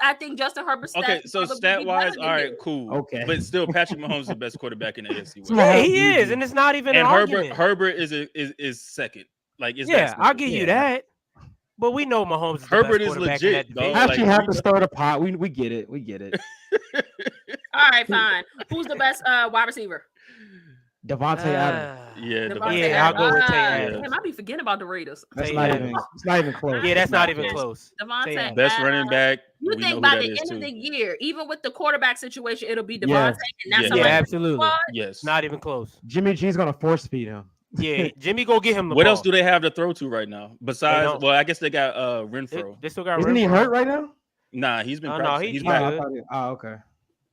I think Justin Herbert's stats. Okay, so stat wise, all right, cool. Okay, but still, Patrick Mahomes is the best quarterback in the AFC West. Yeah, he is, and it's not even an argument. Herbert is second. Like, I'll give you that. But we know Mahomes is the Herbert best is legit. Dog. I actually have to stir the pot. We get it. We get it. All right, fine. Who's the best wide receiver? Devontae Adams. Yeah, Devontae Yeah, I'll go with Tay Adams. Adams. Damn, I be forgetting about the Raiders. That's Tay not Adams. even. It's not even close. Yeah, that's not Nah, even it's close. Devontae Tay Adams. best Adams. running back. You We think know by who the that is end too. of the year, even with the quarterback situation, it'll be Devontae, Yes. and that's Yeah. somebody Yeah, from the absolutely. squad? Yes. Not even close. Jimmy G's gonna force feed him. Yeah, Jimmy go get him the What ball. else do they have to throw to right now? Besides, don't. well, I guess they got They, Renfro. they still got Isn't he Renfro. hurt right now? Nah, he's been Oh, no, practicing. he- He's he back. good. Okay.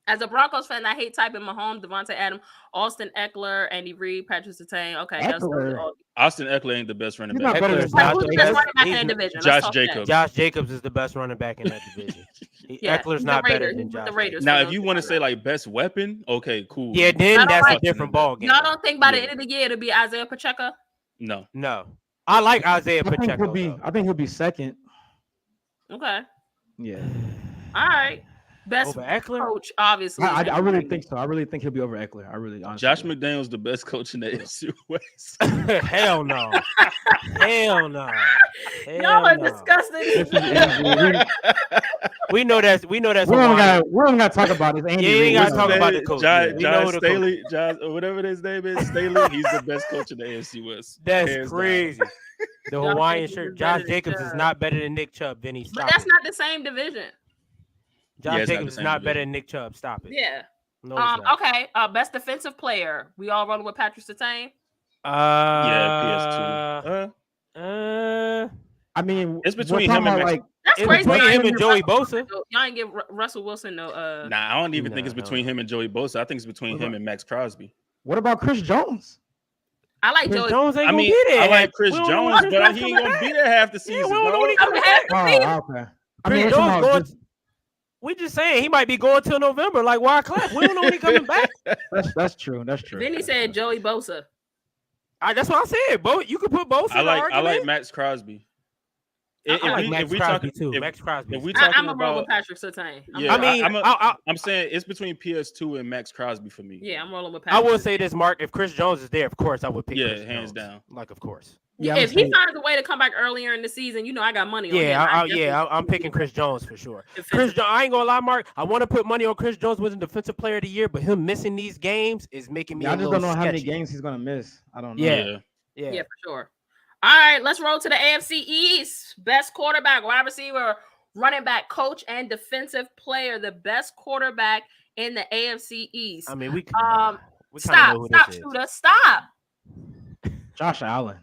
As a Broncos fan, I hate typing Mahomes, Devontae Adams, Austin Eckler, Andy Reid, Patrick Surtain. Okay, that's Eckler. all. Austin Eckler ain't the best running He's back. not better Eckler's than not Who's the the best. best running back in He's that not- division? Josh Let's talk that. Jacobs. Josh Jacobs is the best running back in that division. Yeah, Eckler's the not better Raiders. than He's with Josh. the Raiders. Jacobs. Now, for if those you who want to don't say know. like best weapon, okay, cool. Yeah, I then don't that's like- a different ball game. Y'all don't think by the Yeah. end of the year it'll be Isaiah Pacheco? No. No, I like Isaiah I think Pacheco. he'll be. though. I think he'll be second. Okay, Yeah. all right. Best Over Eckler? coach, obviously. I is really Andy think so. I really think he'll be over Eckler. I really honestly. Josh do. McDaniel's the best coach in the AFC West. Hell no. Hell no. Reid. Y'all are Hell no. disgusting. We know that's We don't Hawaiian. got to talk about this. Andy Yeah, you Reid. ain't gotta We talk know. about the coach. John, Yeah, we know John who the coach Staley, John, or whatever his name is, Staley. He's the best coach in the AFC West. That's Hands down. crazy. The Josh Hawaiian Jacobs shirt. is Josh better than Jacobs is Chubb. not better than Nick Chubb. Vinny, But stop that's it. not the same division. Josh Yeah, it's not Jacobs the is same not better division. than Nick Chubb. Stop it. Yeah. No, it's not. Okay. Best defensive player. We all rolling with Patrick Surtain. Yeah, PS2. I mean, It's we're between talking him and about, Max- like. That's It's crazy. between Y'all him ain't and give Joey Russell- Bosa. Y'all ain't give Russell Wilson no. Nah, I don't even think it's Nah, between him and Joey Bosa. I think it's between What him about- and Max Crosby. What about Chris Jones? I like Chris Joey. Jones ain't I gonna mean, be there. I like Chris We don't know Jones, when Chris but Jones he ain't coming gonna be back. there half the Yeah, season, we don't know when bro. he coming back. Oh, okay. I mean, Chris we're talking Jones about going. just- We just saying he might be going till November, like Wyclef. We don't know when he coming back. that's true. That's true. Then he said Joey Bosa. That's what I said. Bo, you could put both. I like Max Crosby. I like Max Crosby too. if- Max Crosby. if we I'm talking a roll with about, Patrick Surtain. Yeah, I mean, I'm saying it's between PS2 and Max Crosby for me. Yeah, I'm rolling with I Patrick. will say this, Mark. If Chris Jones is there, of course I would pick. Yeah, Chris hands Jones. down. Like, of course. Yeah, if I'm he saying- finds a way to come back earlier in the season, you know I got money on him. Yeah, I'm picking Chris Jones for sure. Chris Jones, I ain't gonna lie, Mark. I want to put money on Chris Jones winning Defensive Player of the Year, but him missing these games is making me. Yeah, I a just little don't know how many sketchy. games he's gonna miss. I don't know. Yeah. Yeah, for sure. All right, let's roll to the AFC East. Best quarterback, wide receiver, running back, coach, and defensive player. The best quarterback in the AFC East. I mean, we Stop, know who stop, this is. Shooter, stop. Josh Allen.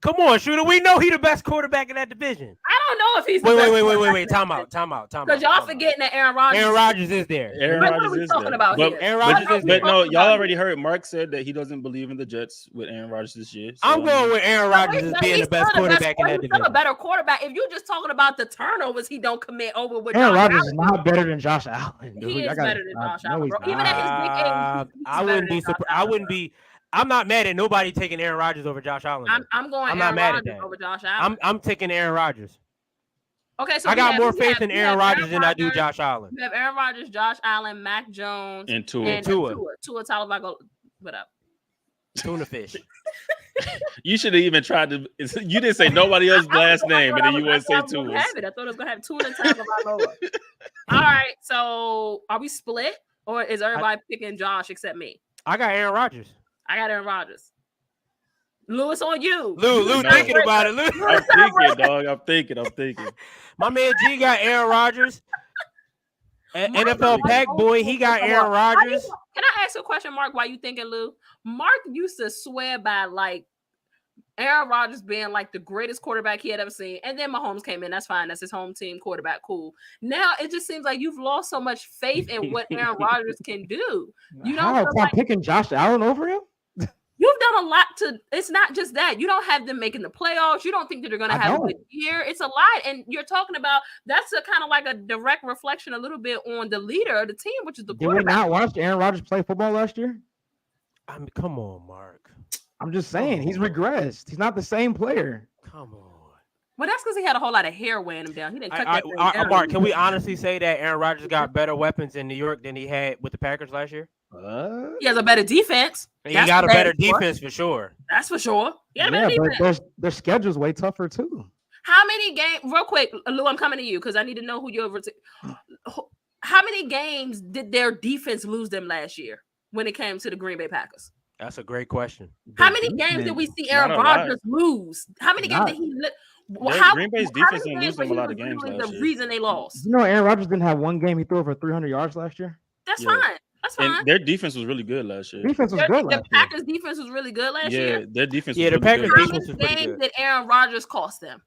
Come on, Shooter. We know he the best quarterback in that division. I don't know if he's the best Wait. quarterback. Time out. Because y'all forgetting that Aaron Rodgers. Aaron Rodgers is there. Aaron Like, what Rodgers are we is talking there. about But, here? Aaron but- Rodgers is but there. no, y'all already heard Mark said that he doesn't believe in the Jets with Aaron Rodgers this year. So, I'm going with Aaron Rodgers as But being he's the best still quarterback in that He's still a division. better quarterback. If you're just talking about the turnovers he don't commit over with Aaron Josh Rodgers Allen, is not better than Josh Allen. Dude. he is better than Josh no, Allen, he's bro. not. Even at his big age, he's I better wouldn't be than Josh surprised. I Allen, wouldn't bro. be. I'm not mad at nobody taking Aaron Rodgers over Josh Allen. though. I'm going I'm not Aaron mad at Rodgers that. over Josh Allen. I'm taking Aaron Rodgers. Okay, so I we got have- more we faith have- in we Aaron have Rodgers than I do Rodgers, Josh Allen. We have Aaron Rodgers, Josh Allen, Mac Jones, and Tua. and Tua. Tua Tagovailoa. What up? Tuna fish. You should have even tried to. You didn't say nobody else's last name, and then you want to say I Tua. thought it was gonna have Tua and Tagovailoa. All right, so are we split, or is everybody picking Josh except me? I got Aaron Rodgers. I got Aaron Rodgers. Lewis on you. Lou No. thinking about it. Lou. I'm thinking, dog. I'm thinking. My man G got Aaron Rodgers. NFL Pack Boy, he got Aaron Rodgers. Can I ask you a question, Mark? Why you thinking, Lou? Mark used to swear by like Aaron Rodgers being like the greatest quarterback he had ever seen, and then Mahomes came in. That's fine. That's his home team quarterback. Cool. Now it just seems like you've lost so much faith in what Aaron Rodgers can do. You don't How? feel I'm like picking Josh Allen over him? you've done a lot to. It's not just that you don't have them making the playoffs. You don't think that they're going to I have a don't. good year. It's a lot, and you're talking about that's a kind of like a direct reflection, a little bit on the leader of the team, which is the Did we quarterback. not watch Aaron Rodgers play football last year? I mean, come on, Mark. I'm just saying he's regressed. He's not the same player. Come on. Well, that's because he had a whole lot of hair weighing him down. He didn't cut that thing down. Mark, can we honestly say that Aaron Rodgers got better weapons in New York than he had with the Packers last year? He has a better defense. He That's got a for better damn sure. defense for sure. That's for sure. Yeah, Yeah, better but defense. their schedule's way tougher too. How many games? Real quick, Lou, I'm coming to you because I need to know who you're. How many games did their defense lose them last year when it came to the Green Bay Packers? That's a great question. How many games did we see Aaron Not a lot. Rodgers lose? How many games did he? Green Bay's defense didn't lose them a lot of games last the year. reason they lost. You know, Aaron Rodgers didn't have one game he threw over 300 yards last year. That's Yeah. fine. That's fine. And their defense was really good last year. Defense was good last The Packers' defense was really good last year. Yeah, their defense. Yeah, was the really Packers' good. How defense many was pretty games good. did Aaron Rodgers cost them?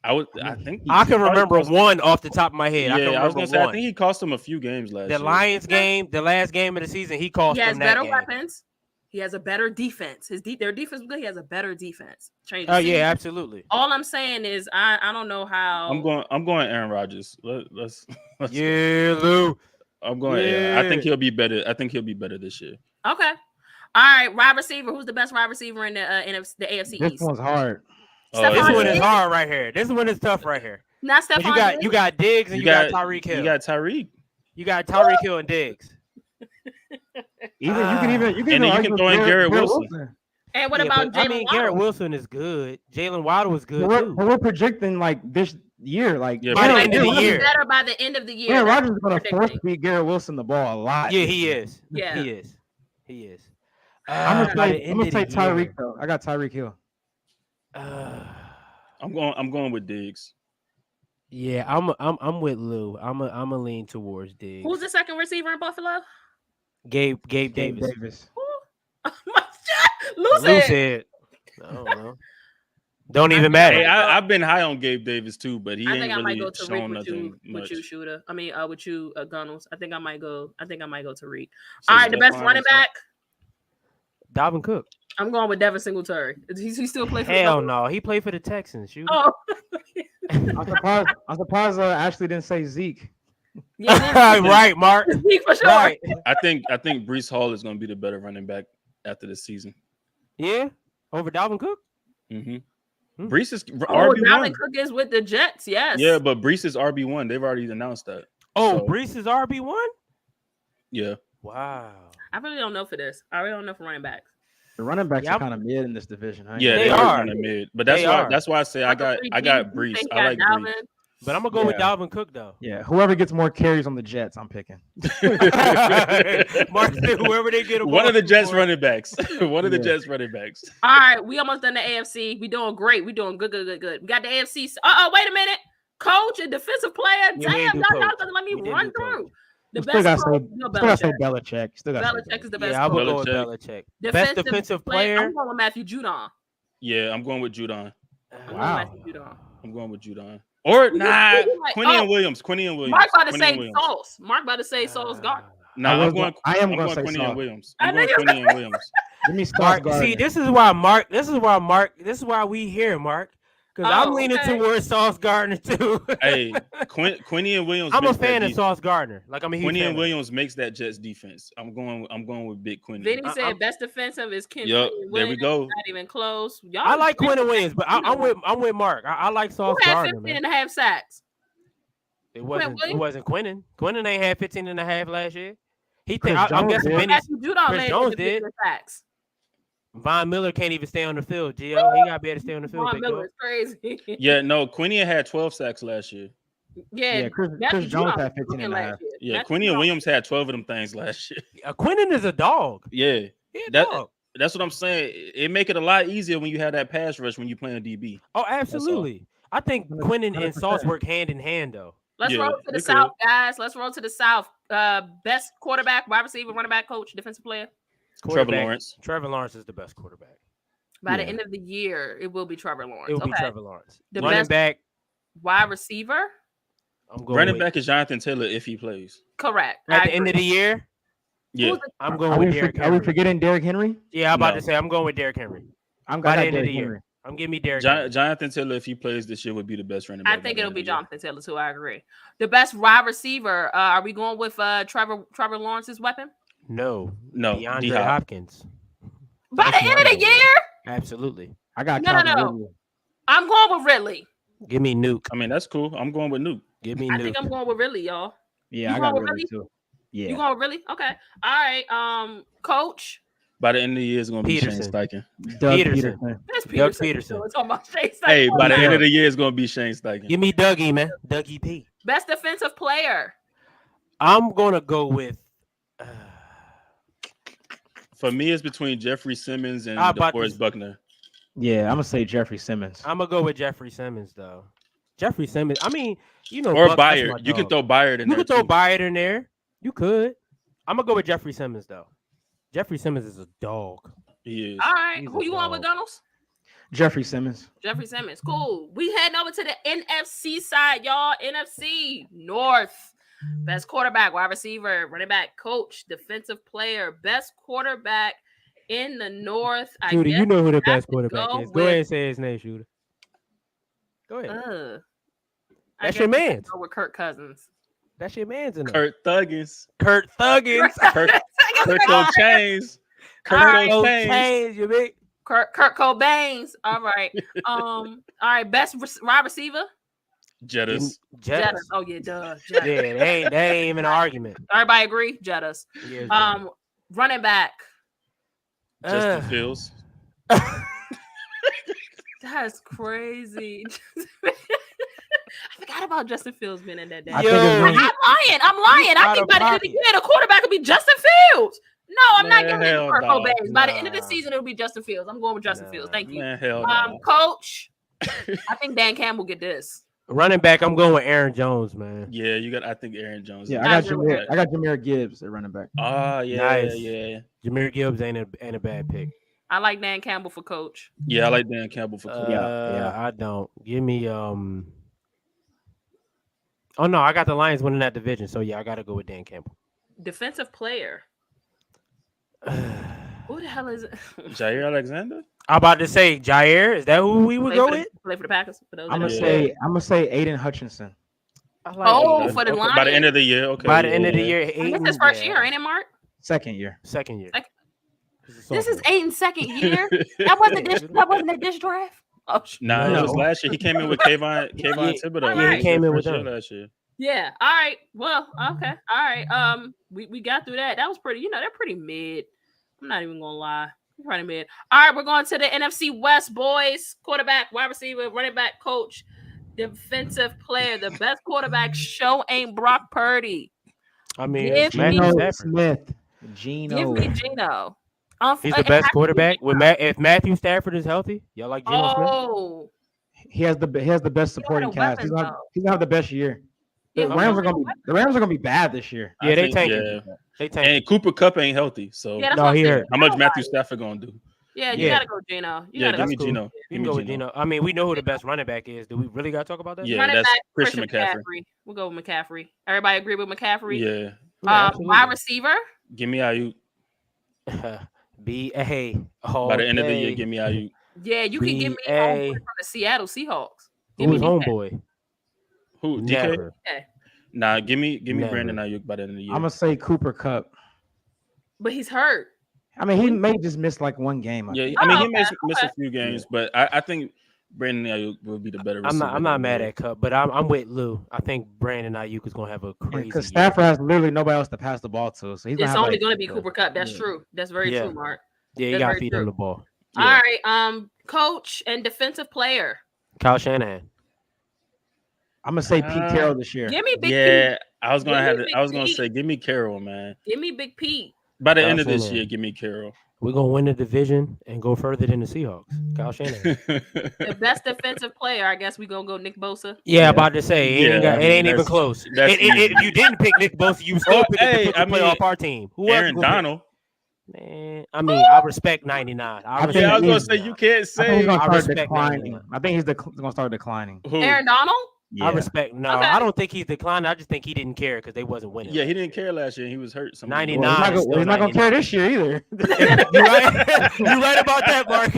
I think I can remember one off the top of my head. Yeah, I was gonna say one. I think he cost them a few games last year. The Lions game, the last game of the season, he cost He has them that better game. weapons. He has a better defense. Their defense was good. He has a better defense. Oh yeah, absolutely. All I'm saying is I don't know how. I'm going Aaron Rodgers. Let's yeah, Lou. I'm going. Yeah. I think he'll be better. I think he'll be better this year. Okay. All right, wide receiver. Who's the best wide receiver in the AFC This East? one's hard. This one is hard right here. This one is tough right here. Not Stephon. You got Diggs and you got Tyreek Hill. You got Tyreek. You got Tyreek Hill and Diggs. You can throw in Garrett Wilson. And what about Jalen Waddle? Garrett Wilson is good. Jalen Waddle was good too. We're projecting like this year, like by the end of the year. Better by the end of the year. Aaron Rodgers is going to force feed Garrett Wilson the ball a lot. Yeah, he is. Yeah, he is. I'm gonna take Tyreek though. I got Tyreek Hill. I'm going with Diggs. Yeah, I'm with Lou. I'm a lean towards Diggs. Who's the second receiver in Buffalo? Gabe Davis. Oh my God, Lou said. I don't know. Don't even matter. Hey, I've been high on Gabe Davis too, but he I ain't think I might really go to shown Reek nothing much. with you, Shooter. I mean, with you, Gunnels. I think I might go to Reek. All right, the best running back. Dalvin Cook. I'm going with Devin Singletary. He still play for Hell no, he played for the Texans. Shoot. Oh. I'm surprised Ashley didn't say Zeke. Yeah, right, Mark. Zeke for sure. Right. I think Breece Hall is going to be the better running back after this season. Yeah, over Dalvin Cook. Mm-hmm. Breece is RB1. Dalvin Cook is with the Jets. Yes. Yeah, but Breece is RB1. They've already announced that. Oh, so. Breece is RB1. Yeah. Wow. I really don't know for this. I really don't know for running backs. The running backs are kind of mid in this division. Huh? Yeah, they are kind of mid. But that's why I say I got Breece. I like Breece. But I'm gonna go with Dalvin Cook though. Yeah, whoever gets more carries on the Jets, I'm picking. Mark said whoever they get. One of the Jets running backs. One of the Jets running backs. All right, we almost done the AFC. We doing great. We doing good. We got the AFC. Wait a minute. Coach and defensive player. Damn, y'all doesn't let me run through. The best Belichick. Belichick is the best. Yeah, I would go with Belichick. Best defensive player. I'm going with Matthew Judon. Yeah, I'm going with Judon. Wow. I'm going with Judon. Or Quinion Williams. Mark about to say Sauce. Mark about to say Sauce Gardner. No, I'm going to Quinion Williams. I'm going Quinion Williams. Give me Sauce Gardner. See, this is why we here, Mark. Because I'm leaning towards Sauce Gardner too. Hey, Quinion Williams. I'm a fan of Sauce Gardner. Like I'm a huge fan. Quinion Williams makes that Jets defense. I'm going with Big Quinion. Vinny said best defensive is Ken. Yep, there we go. Not even close. Y'all I like Quinion Williams, but I'm with Mark. I like Sauce Gardner. 15 and a half sacks. It wasn't Quinnen. Quinnen ain't had 15 and a half last year. I'm guessing Chris Jones did. Sacks. Von Miller can't even stay on the field, Gio. He got to be able to stay on the field. Von Miller is crazy. Yeah, no, Quinion had 12 sacks last year. Yeah, Chris Jones had 15 and a half. Yeah, Quinion Williams had 12 of them things last year. Quinnen is a dog. Yeah. That's what I'm saying. It make it a lot easier when you have that pass rush when you playing DB. Oh, absolutely. I think Quinnen and Sauce work hand in hand, though. Let's roll to the South, guys. Let's roll to the South. Best quarterback, wide receiver, running back, coach, defensive player. Trevor Lawrence. Trevor Lawrence is the best quarterback. By the end of the year, it will be Trevor Lawrence. It will be Trevor Lawrence. The running best back, wide receiver. I'm going. Running back is Jonathan Taylor if he plays. Correct. At the end of the year. Yeah, I'm going with Derrick Henry. Are we forgetting Derrick Henry? Yeah, I'm about to say I'm going with Derrick Henry. By the end of the year. I'm giving me Derrick Henry. Jonathan Taylor, if he plays this year, would be the best running back. I think it'll be Jonathan Taylor too. I agree. The best wide receiver. Are we going with Trevor Lawrence's weapon? No. DeAndre Hopkins. By the end of the year? Absolutely. I got no. I'm going with Ridley. Give me Nuke. I mean, that's cool. I'm going with Nuke. Give me Nuke. I think I'm going with Ridley, y'all. Yeah, I got Ridley too. Yeah. You going with Ridley? Okay. All right. Coach. By the end of the year, it's going to be Shane Steichen. Doug Peterson. Doug Peterson. It's about Shane Steichen. Hey, by the end of the year, it's going to be Shane Steichen. Give me Dougie, man. Dougie P. Best defensive player. I'm going to go with For me, it's between Jeffrey Simmons and How about DeForest this? Buckner. Yeah, I'm gonna say Jeffrey Simmons. I'm gonna go with Jeffrey Simmons though. Jeffrey Simmons. I mean, Or Buck, that's Byard. my You can dog. throw Byard in You there could throw too. Byard in there. You could. I'm gonna go with Jeffrey Simmons though. Jeffrey Simmons is a dog. He is. All right, He's who a you want with dog. Gunnels? Jeffrey Simmons. Jeffrey Simmons. Cool. We heading over to the NFC side, y'all. NFC North. Best quarterback, wide receiver, running back, coach, defensive player, best quarterback in the North. Shooter, you know who the have best to quarterback go is. Go with- ahead and say his name, Shooter. Go ahead. I That's guess your we can man. Go with Kirk Cousins. That's your man's in there. Kurt Thuggins. Kurt Thuggins. Kirko Chains. Alright. Kirko Kurt Chains. Chains, you big. Kurt Cobain's. All right. All right. Best wide receiver. Jettas. Jettas. Oh yeah, duh. Jettas. Yeah, that ain't even an argument. Everybody agree? Jettas. Yeah, Running back. Justin Fields. That's crazy. I forgot about Justin Fields being in that day. I Yo, think it's I'm gonna- lying. I think by the end of the year, the quarterback will be Justin Fields. No, I'm not Man, giving it to hell Kurt no. Cobain. By the end of the Nah. season, it'll be Justin Fields. I'm going with Justin Nah. Fields. Thank you. Man, hell no. Coach. I think Dan Campbell get this. running back, I'm going with Aaron Jones, man. Yeah, you got. I think Aaron Jones. Yeah, is- I got Jameer Gibbs at running back. Ah, yeah, Nice. yeah, Jameer Gibbs ain't a bad pick. I like Dan Campbell for coach. yeah. I like Dan Campbell for coach. Yeah. I don't. Give me Oh no, I got the Lions winning that division, so yeah, I gotta go with Dan Campbell. Defensive player. Who the hell is it? Jair Alexander. I'm about to say Jair. Is that who we would go with? Play for the Packers. For those I'm that gonna know. say Aiden Hutchinson. I like Oh, Aiden. for the Okay, Lions. by the end of the year. Okay. By the end of the yeah. year, This Aiden, is first yeah. year, ain't it, Mark? Second year. Second year. This is Aiden's second year. That wasn't a dish draft. Oh, Nah, No. it was last year. He came in with Kayvon Yeah, Thibodeau. yeah, he It was came his in with first year them. last year. yeah. All right. Well, okay. All right. We got through that. That was pretty. They're pretty mid. I'm not even gonna lie. Pretty mid. All right, we're going to the NFC West, boys. Quarterback, wide receiver, running back, coach, defensive player. The best quarterback show ain't Brock Purdy. I mean, Give it's Matthew me- Stafford. Smith. Give Gino. me Gino. He's the best quarterback. If Matthew Stafford is healthy, y'all like Geno Smith? Oh, He has the best supporting the cast. He's weapons, gonna have the best year. The Yeah, Rams who are gonna be bad this year. Yeah, I they think, tanking. yeah. They tanking. And Cooper Kupp ain't healthy. So yeah. That's No, what I'm he saying. hurt. how much Nobody. Matthew Stafford gonna do? Yeah, you Yeah. gotta go Gino. You Yeah, gotta give me go. Gino. You Give can me go with Gino. Geno. I mean, we know who the best running back is. Do we really got to talk about that? Yeah, Running that's back, Christian McCaffrey. We'll go with McCaffrey. Everybody agree with McCaffrey? Yeah. Wide receiver. Give me Ayuk. B.A. By the end of the year, give me Ayuk. Yeah, you can give me B.A. homeboy from the Seattle Seahawks. Give Who's me DK. homeboy? Who? DK? Never. Nah, give me Never. Brandon Ayuk by the end of the year. I'm gonna say Cooper Cup. But he's hurt. I mean, he may just miss like one game. Yeah, think. I mean he okay, missed a okay. few games, but I think Brandon Ayuk will be the better I'm receiver. not mad at Cup, but I'm with Lou. I think Brandon Ayuk is gonna have a crazy. Because year. Stafford has literally nobody else to pass the ball to, so he's It's have, only like, going to be Cooper Cup. That's yeah. true. That's very Yeah. true, Mark. Yeah, you That's got to very feed true. him the ball. All right. Coach and defensive player. Kyle Shanahan. I'm gonna say Pete Carroll this year. Give me Big Yeah, I was gonna Give have me to, Big I was gonna Pete. say give me Carroll, man. Pete. Give me Big Pete. By the Kyle end of this Shanahan. year, give me Carroll. We're gonna win the division and go further than the Seahawks. Kyle Shanahan. The best defensive player. I guess we gonna go Nick Bosa. Yeah, about to say it ain't, Yeah, it ain't even that's- close. that's If you didn't pick Nick Bosa, you still Oh, picked a hey, defensive I mean, player off our team. Who else Aaron you gonna pick? Donald. Man, I mean, I respect 99. I think Yeah, I was gonna he's- say you can't I think say he's gonna I start respect declining. 99. I think he's gonna start declining. who. Aaron Donald. I respect. No, Okay. I don't think he's declining. I just think he didn't care because they wasn't winning. Yeah, he didn't care last year. He was hurt. 99. Well, Nah, it's he's not gonna still care this year either. you right. You right about that, Mark.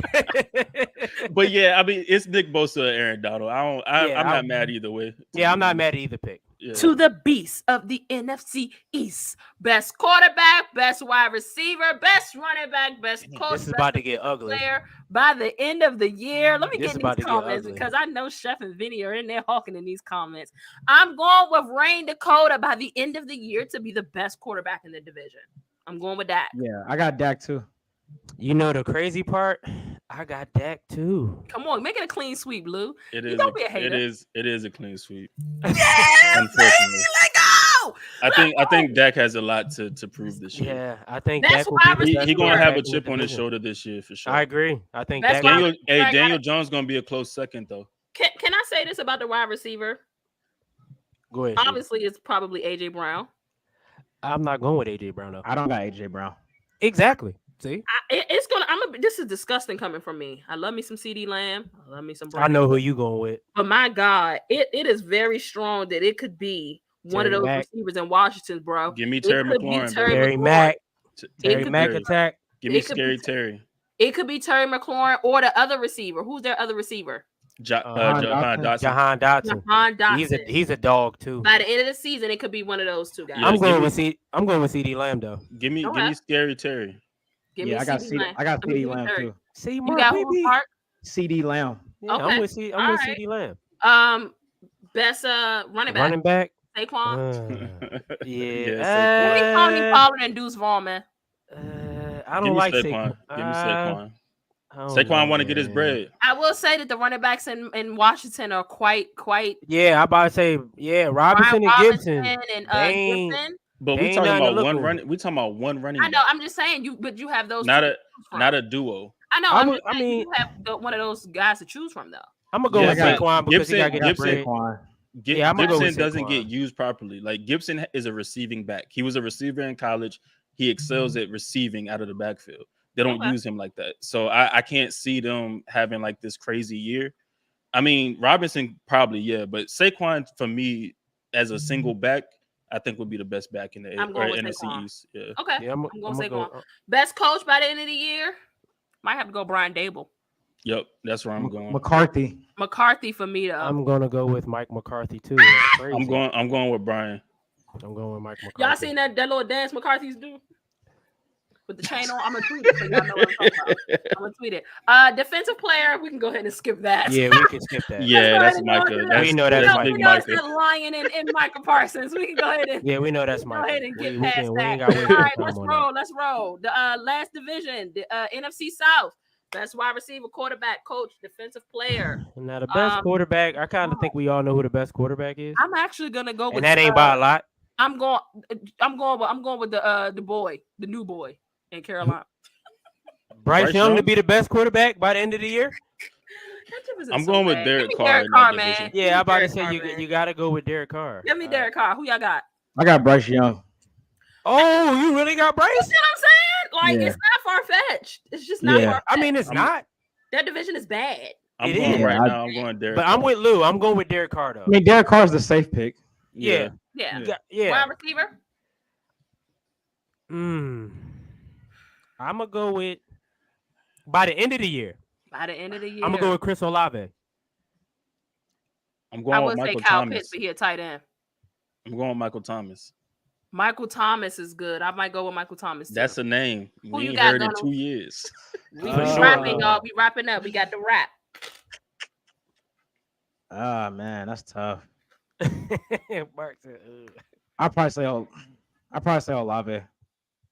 But yeah, I mean, it's Nick Bosa or Aaron Donald. I'm Yeah, not mad either way. Yeah, I'm not mad at either pick. Yeah. To the beast of the NFC East. Best quarterback, best wide receiver, best running back, best coach. This is best about to get ugly. player by the end of the year. Let me This get is about these to get comments ugly. because I know Chef and Vinny are in there hawking in these comments. I'm going with Rain Dakota by the end of the year to be the best quarterback in the division. I'm going with that. Yeah, I got Dak too. You know the crazy part? I got Dak too. Come on, make it a clean sweep, Lou. It You is. don't be a hater. It is a clean sweep. Yeah, Unfortunately. let go. I think Dak has a lot to prove this year. Yeah, I think That's Dak will why be the best He gonna have a quarterback in the chip on his division. shoulder this year for sure. I agree. I think That's Dak why will. Daniel Jones gonna be a close second though. Can I say this about the wide receiver? Go ahead. Steve. Obviously, it's probably AJ Brown. I'm not going with AJ Brown though. I don't got AJ Brown. Exactly. See, It's gonna. This is disgusting coming from me. I love me some CD Lamb. I love me some. I Brandon know who Cooks. you going with. But my God, it is very strong that it could be one of Terry those Mack. receivers in Washington, bro. Give me It Terry could be McLaurin, Terry bro. Terry McLaurin. Mack. It Terry could Mack be- attack. Give me it could Scary be- Terry. It could be Terry McLaurin or the other receiver. Who's their other receiver? Jahan Dotson. Jahan Dotson. Jahan Dotson. He's a dog too. By the end of the season, it could be one of those two guys. Yeah, I'm give going me- with I'm going with CD Lamb though. Give me Scary Terry. Give me I got CD Lamb. I got I mean, CD give me Lamb Terry. too. See, You Mark, got who, baby. Mark? CD Lamb. Yeah, Okay. I'm with All right. CD Lamb. Best running back. Running back. Saquon. Yeah. What do you call me Pollard and Deuce Vaughn, man? I don't Give me like Saquon. Saquon. Give me Saquon. I don't Saquon know, want to get his man. bread. I will say that the running backs in Washington are quite. Yeah, I about to say, Robinson Brian and Gibson. and They ain't- Gibson. But They we ain't talking nothing to about look one over. running. We talking about one running. I know. back. I'm just saying but you have those. Not two a to choose from. not a duo. I know. I I mean- you have one of those guys to choose from, though. I'm gonna go Yeah, with but Saquon because he got to Gibson- get that Gibson- bread. Saquon. Yeah, I'm gonna go Gibson with doesn't Saquon. get used properly. Like Gibson is a receiving back. He was a receiver in college. He excels at receiving out of the backfield. They don't Okay. use him like that. So I can't see them having like this crazy year. I mean, Robinson probably, yeah, but Saquon for me as a single back, I think would be the best back in the I'm going with NFC Saquon. East. Yeah. Okay. Yeah, I'm going gonna Saquon. go. Best coach by the end of the year? Might have to go Brian Dable. Yep, that's where I'm going. McCarthy. McCarthy for me, though. I'm gonna go with Mike McCarthy too. That's crazy. I'm going with Brian. I'm going with Mike McCarthy. Y'all seen that little dance McCarthy's do? With the chain on? I'm going to tweet it so y'all know what I'm talking about. I'm going to tweet it. Defensive player, we can go ahead and skip that. Yeah, we can skip that. Yeah, Let's that's go ahead and Micah. go That's, We know that's that's Micah. Big We know it's Micah. that Lion and Micah Parsons. We can go ahead and Yeah, we know that's go Mike. ahead and get we past can, we that. ain't got to waste All no right, time let's on roll. Let's roll. The last division, the NFC South. Best wide receiver, quarterback, coach, defensive player. that. Now the best quarterback, I kind of think we all know who the best quarterback is, I'm actually gonna go with and that ain't by a lot. I'm going with the boy, the new boy in Carolina. Bryce Young to Young? be the best quarterback by the end of the year. I'm going with Derek Give me Carr Derek in that Carr, division. man. Yeah, I'm about to Derek say Carr, you man. got to go with Derek Carr. Give me Derek Carr. Who y'all got? I got Bryce Young. Oh, you really got Bryce? You see what I'm saying? Like Yeah. it's not far fetched. It's just not Yeah. far. I mean, it's not. That division is bad. I'm It going is. right I- now. I'm going Derek. But I'm Carr. with Lou. I'm going with Derek Carr though. I mean, Derek Carr's the safe pick. Yeah. Yeah. Yeah. Wide receiver. I'm gonna go with by the end of the year. By the end of the year, I'm gonna go with Chris Olave. I'm I going would with say Michael Kyle Thomas. Pitts, but he a tight end. I'm going with Michael Thomas. Michael Thomas is good. I might go with Michael Thomas. Too. That's a name. Who We you ain't got, heard in Donald? 2 years. we For sure. wrapping, y'all. We wrapping up. We got the wrap. Ah, man, that's tough. Mark said, ugh. I'd probably say Olave.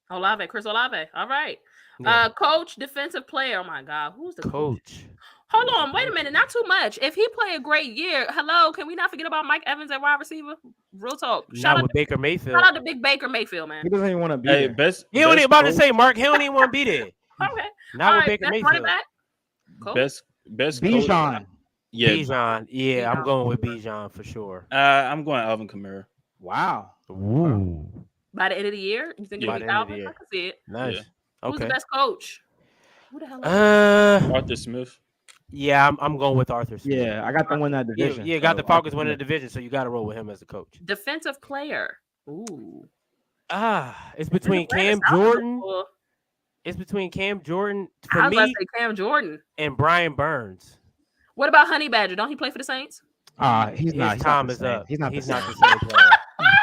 Olave, Chris Olave. All right. Yeah. Coach, defensive player. Oh my God, who's the coach? Coach. Hold on, wait a minute. Not too much. If he play a great year, hello, can we not forget about Mike Evans at wide receiver? Real talk. Shout Not out, with Baker Mayfield. shout out to Big Baker Mayfield, man. He doesn't even want to be Hey, there. best. He don't best even about to coach- say, Mark. He don't even want to be there. Okay. Not All with right, Baker best running Mayfield. back. Coach. Best coach. Bijan. Yeah, Bijan. Yeah, I'm Bijan. going with Bijan for sure. I'm going Alvin Kamara. Wow. Ooh. By the end of the year, you think Yeah. it'll be By the end of the Calvin? year. I can see it. Nice. Yeah. Who's the Okay. best coach? Who the hell? Is Arthur Smith. Yeah, I'm going with Arthur Smith. Yeah, I got them win that Yeah, division. yeah, got the So, Falcons winning the division, so you got to roll with him as a coach. defensive player? Ooh. It's between Defensive Cam player, Jordan. South. It's between Cam Jordan I for was about to me say Cam Jordan. and Brian Burns. What about Honey Badger? Don't he play for the Saints? He's His not. He's time not is the same. up. He's not. He's the not same. the same player.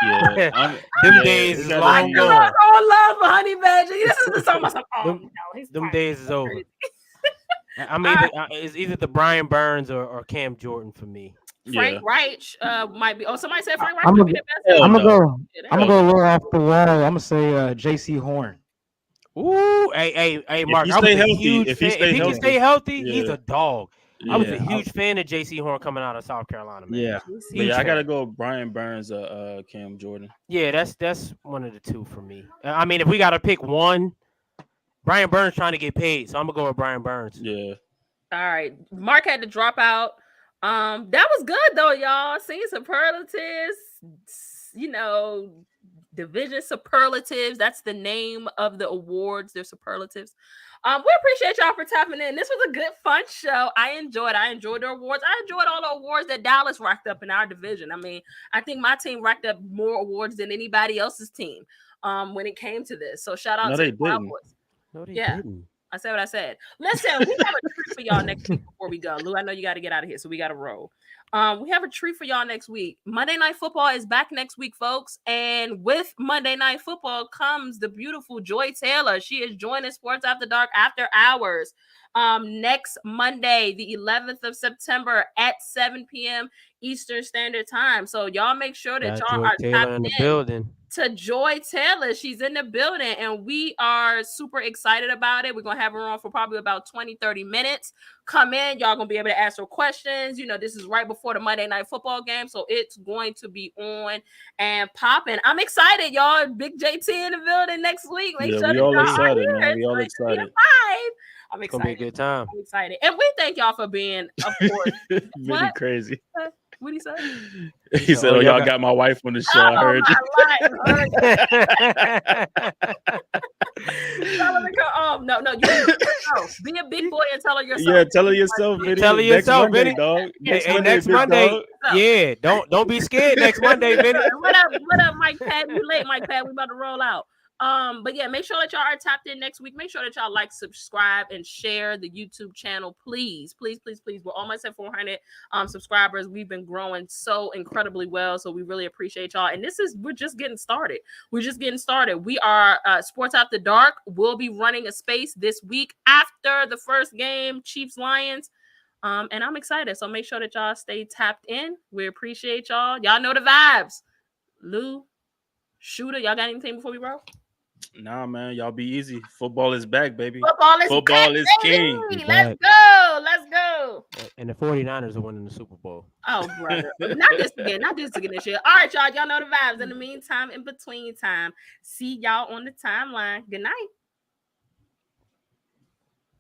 Yeah, Them yeah, days he is got long a- I gone. got all love for Honey Badger. This is the song myself. Oh, Them- no, he's Them fine. days is over. Crazy. I mean, it's either the Brian Burns or Cam Jordan for me. Frank Yeah. Reich might be. Oh, somebody said Frank Reich I'm might gonna- be the best. I'm no. gonna go. Yeah, I'm gonna go a little off the wall. I'm gonna say J.C. Horn. Ooh, hey, Mark. he I was stay a healthy- huge if he fan. stay If he can healthy, stay healthy, he's yeah. a dog. I was a Yeah, huge fan of J.C. Horn coming out of South Carolina, man. Yeah. but yeah, I fan. gotta go Brian Burns, Cam Jordan. Yeah, that's one of the two for me. I mean, if we got to pick one, Brian Burns trying to get paid, so I'm gonna go with Brian Burns. Yeah. All right. Mark had to drop out. That was good though, y'all. Seeing superlatives, you know, division superlatives. That's the name of the awards. They're superlatives. We appreciate y'all for tapping in. This was a good, fun show. I enjoyed the awards. I enjoyed all the awards that Dallas racked up in our division. I mean, I think my team racked up more awards than anybody else's team when it came to this. So shout out No, to they the didn't. Cowboys. No, they Yeah. didn't. I said what I said. Listen, we have a treat for y'all next week before we go. Lou, I know you got to get out of here, so we got to roll. We have a treat for y'all next week. Monday Night Football is back next week, folks. And with Monday Night Football comes the beautiful Joy Taylor. She is joining Sports After Dark After Hours next Monday, the 11th of September at 7 p.m. Eastern Standard Time. So y'all make sure that Got y'all Joy are Taylor tapped in the in building. to Joy Taylor. She's in the building and we are super excited about it. We're going to have her on for probably about 20-30 minutes. Come in, y'all going to be able to ask her questions. You know, this is right before the Monday Night Football game, so it's going to be on and popping. I'm excited, y'all. Big JT in the building next week. Make Yeah, sure we that all y'all are excited, here. man. It's We all going to be a excited. vibe. I'm It's gonna be a excited. good time. I'm excited. And we thank y'all for being, of course. Really What? crazy. What do you say? He said, "Oh, y'all got my wife on the show." I heard you. My life. Tell her to go. Oh, no, you be a big boy and tell her yourself. Yeah, tell her yourself, Vinny. Tell her Next yourself, Monday, Vinny. dog. Hey, next big Monday. dog. Yeah, don't be scared next Monday, Vinny. What up, Mike Pat? You late, Mike Pat? We about to roll out. But yeah, make sure that y'all are tapped in next week. Make sure that y'all like, subscribe, and share the YouTube channel, please. Please. We're almost at 400 subscribers. We've been growing so incredibly well, so we really appreciate y'all. And we're just getting started. We are Sports After Dark. We'll be running a space this week after the first game, Chiefs Lions. And I'm excited. So make sure that y'all stay tapped in. We appreciate y'all. Y'all know the vibes. Lou, Shooter, y'all got anything before we roll? Nah, man, y'all be easy. Football is back, baby. Football back, is king. Let's go. And the 49ers are winning the Super Bowl. Oh, brother. Not this again this year. All right, y'all. Y'all know the vibes. In the meantime, in between time, see y'all on the timeline. Good night.